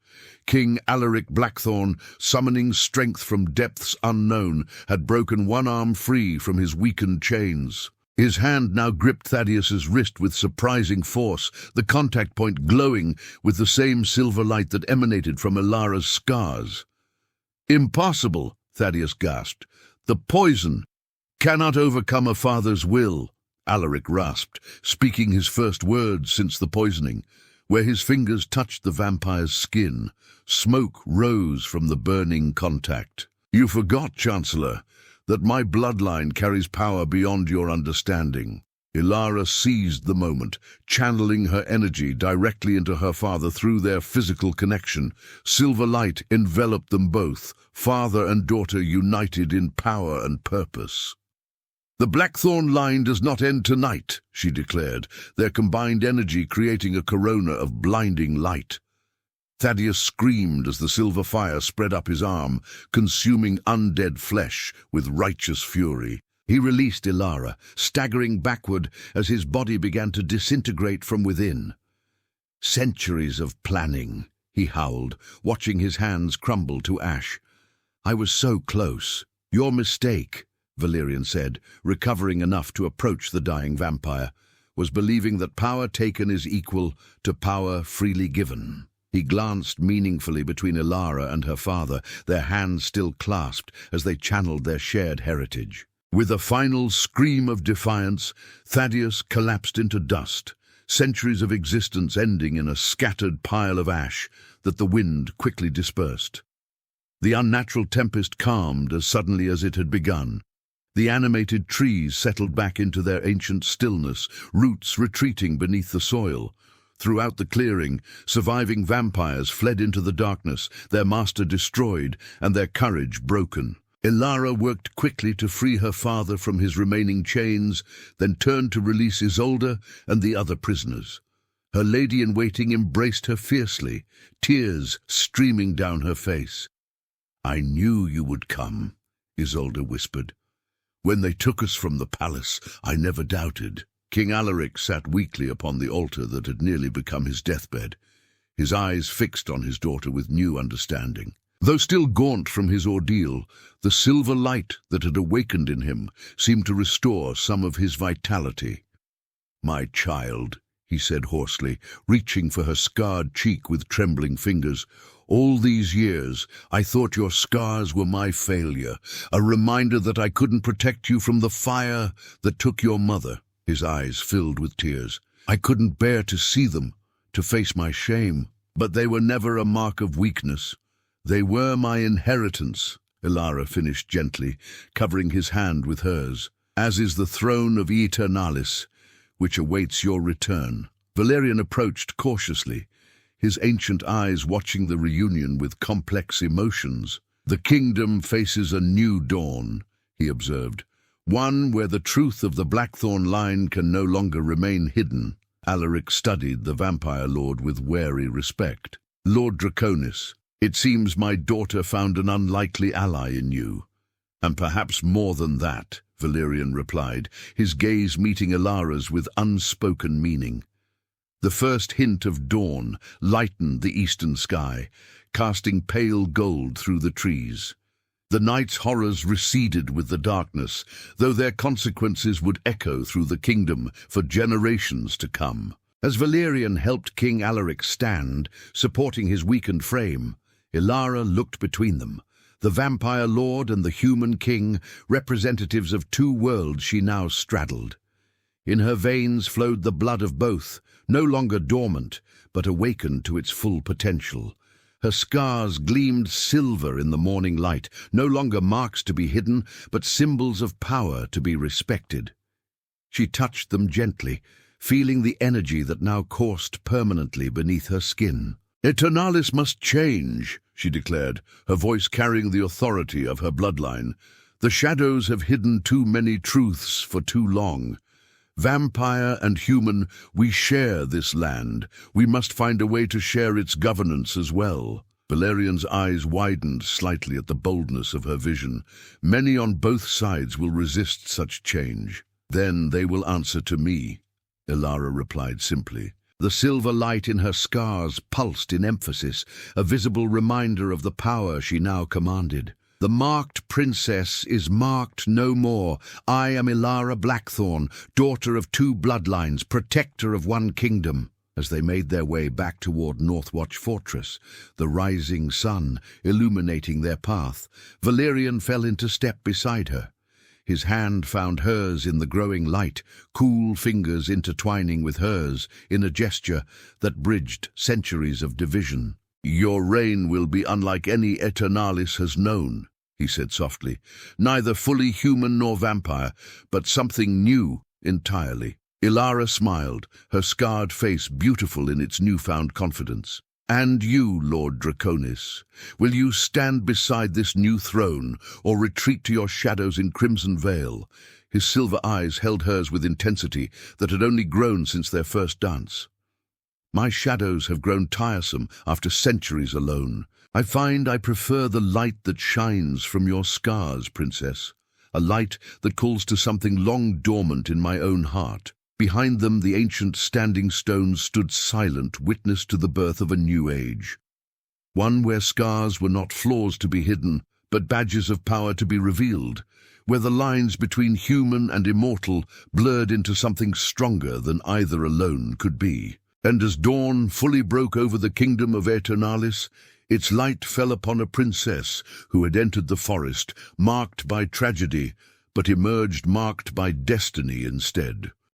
King Alaric Blackthorn, summoning strength from depths unknown, had broken one arm free from his weakened chains. His hand now gripped Thaddeus's wrist with surprising force, the contact point glowing with the same silver light that emanated from Ilara's scars. "Impossible," Thaddeus gasped. "The poison cannot overcome a father's will," Alaric rasped, speaking his first words since the poisoning. Where his fingers touched the vampire's skin, smoke rose from the burning contact. "You forgot, Chancellor, that my bloodline carries power beyond your understanding." Ilara seized the moment, channeling her energy directly into her father through their physical connection. Silver light enveloped them both, father and daughter united in power and purpose. "The Blackthorn line does not end tonight," she declared, their combined energy creating a corona of blinding light. Thaddeus screamed as the silver fire spread up his arm, consuming undead flesh with righteous fury. He released Ilara, staggering backward as his body began to disintegrate from within. "Centuries of planning," he howled, watching his hands crumble to ash. "I was so close." "Your mistake," Valerian said, recovering enough to approach the dying vampire, "was believing that power taken is equal to power freely given." He glanced meaningfully between Ilara and her father, their hands still clasped as they channeled their shared heritage. With a final scream of defiance, Thaddeus collapsed into dust, centuries of existence ending in a scattered pile of ash that the wind quickly dispersed. The unnatural tempest calmed as suddenly as it had begun. The animated trees settled back into their ancient stillness, roots retreating beneath the soil. Throughout the clearing, surviving vampires fled into the darkness, their master destroyed and their courage broken. Ilara worked quickly to free her father from his remaining chains, then turned to release Isolde and the other prisoners. Her lady-in-waiting embraced her fiercely, tears streaming down her face. "I knew you would come," Isolde whispered. "When they took us from the palace, I never doubted." King Alaric sat weakly upon the altar that had nearly become his deathbed, his eyes fixed on his daughter with new understanding. Though still gaunt from his ordeal, the silver light that had awakened in him seemed to restore some of his vitality. "My child," he said hoarsely, reaching for her scarred cheek with trembling fingers, "all these years I thought your scars were my failure, a reminder that I couldn't protect you from the fire that took your mother." His eyes filled with tears. "I couldn't bear to see them, to face my shame. But they were never a mark of weakness. They were my inheritance," Ilara finished gently, covering his hand with hers, "as is the throne of Aeternalis, which awaits your return." Valerian approached cautiously, his ancient eyes watching the reunion with complex emotions. "The kingdom faces a new dawn," he observed. "One where the truth of the Blackthorn line can no longer remain hidden." Alaric studied the vampire lord with wary respect. "Lord Draconis, it seems my daughter found an unlikely ally in you." "And perhaps more than that," Valerian replied, his gaze meeting Ilara's with unspoken meaning. The first hint of dawn lightened the eastern sky, casting pale gold through the trees. The night's horrors receded with the darkness, though their consequences would echo through the kingdom for generations to come. As Valerian helped King Alaric stand, supporting his weakened frame, Ilara looked between them. The vampire lord and the human king, representatives of two worlds she now straddled. In her veins flowed the blood of both, no longer dormant, but awakened to its full potential. Her scars gleamed silver in the morning light, no longer marks to be hidden, but symbols of power to be respected. She touched them gently, feeling the energy that now coursed permanently beneath her skin. "Aeternalis must change," she declared, her voice carrying the authority of her bloodline. The shadows have hidden too many truths for too long. Vampire and human, we share this land. We must find a way to share its governance as well. Valerian's eyes widened slightly at the boldness of her vision. Many on both sides will resist such change. Then they will answer to me, Ilara replied simply. The silver light in her scars pulsed in emphasis, a visible reminder of the power she now commanded. The marked princess is marked no more. I am Ilara Blackthorn, daughter of two bloodlines, protector of one kingdom. As they made their way back toward Northwatch Fortress, the rising sun illuminating their path, Valerian fell into step beside her. His hand found hers in the growing light, cool fingers intertwining with hers in a gesture that bridged centuries of division. Your reign will be unlike any Aeternalis has known, he said softly. Neither fully human nor vampire, but something new entirely. Ilara smiled, her scarred face beautiful in its newfound confidence. And you, Lord Draconis, will you stand beside this new throne, or retreat to your shadows in Crimson Vale? His silver eyes held hers with intensity that had only grown since their first dance. My shadows have grown tiresome after centuries alone. I find I prefer the light that shines from your scars, Princess, a light that calls to something long dormant in my own heart. Behind them, the ancient standing stones stood silent, witness to the birth of a new age. One where scars were not flaws to be hidden, but badges of power to be revealed, where the lines between human and immortal blurred into something stronger than either alone could be. And as dawn fully broke over the kingdom of Aeternalis, its light fell upon a princess who had entered the forest, marked by tragedy, but emerged marked by destiny instead.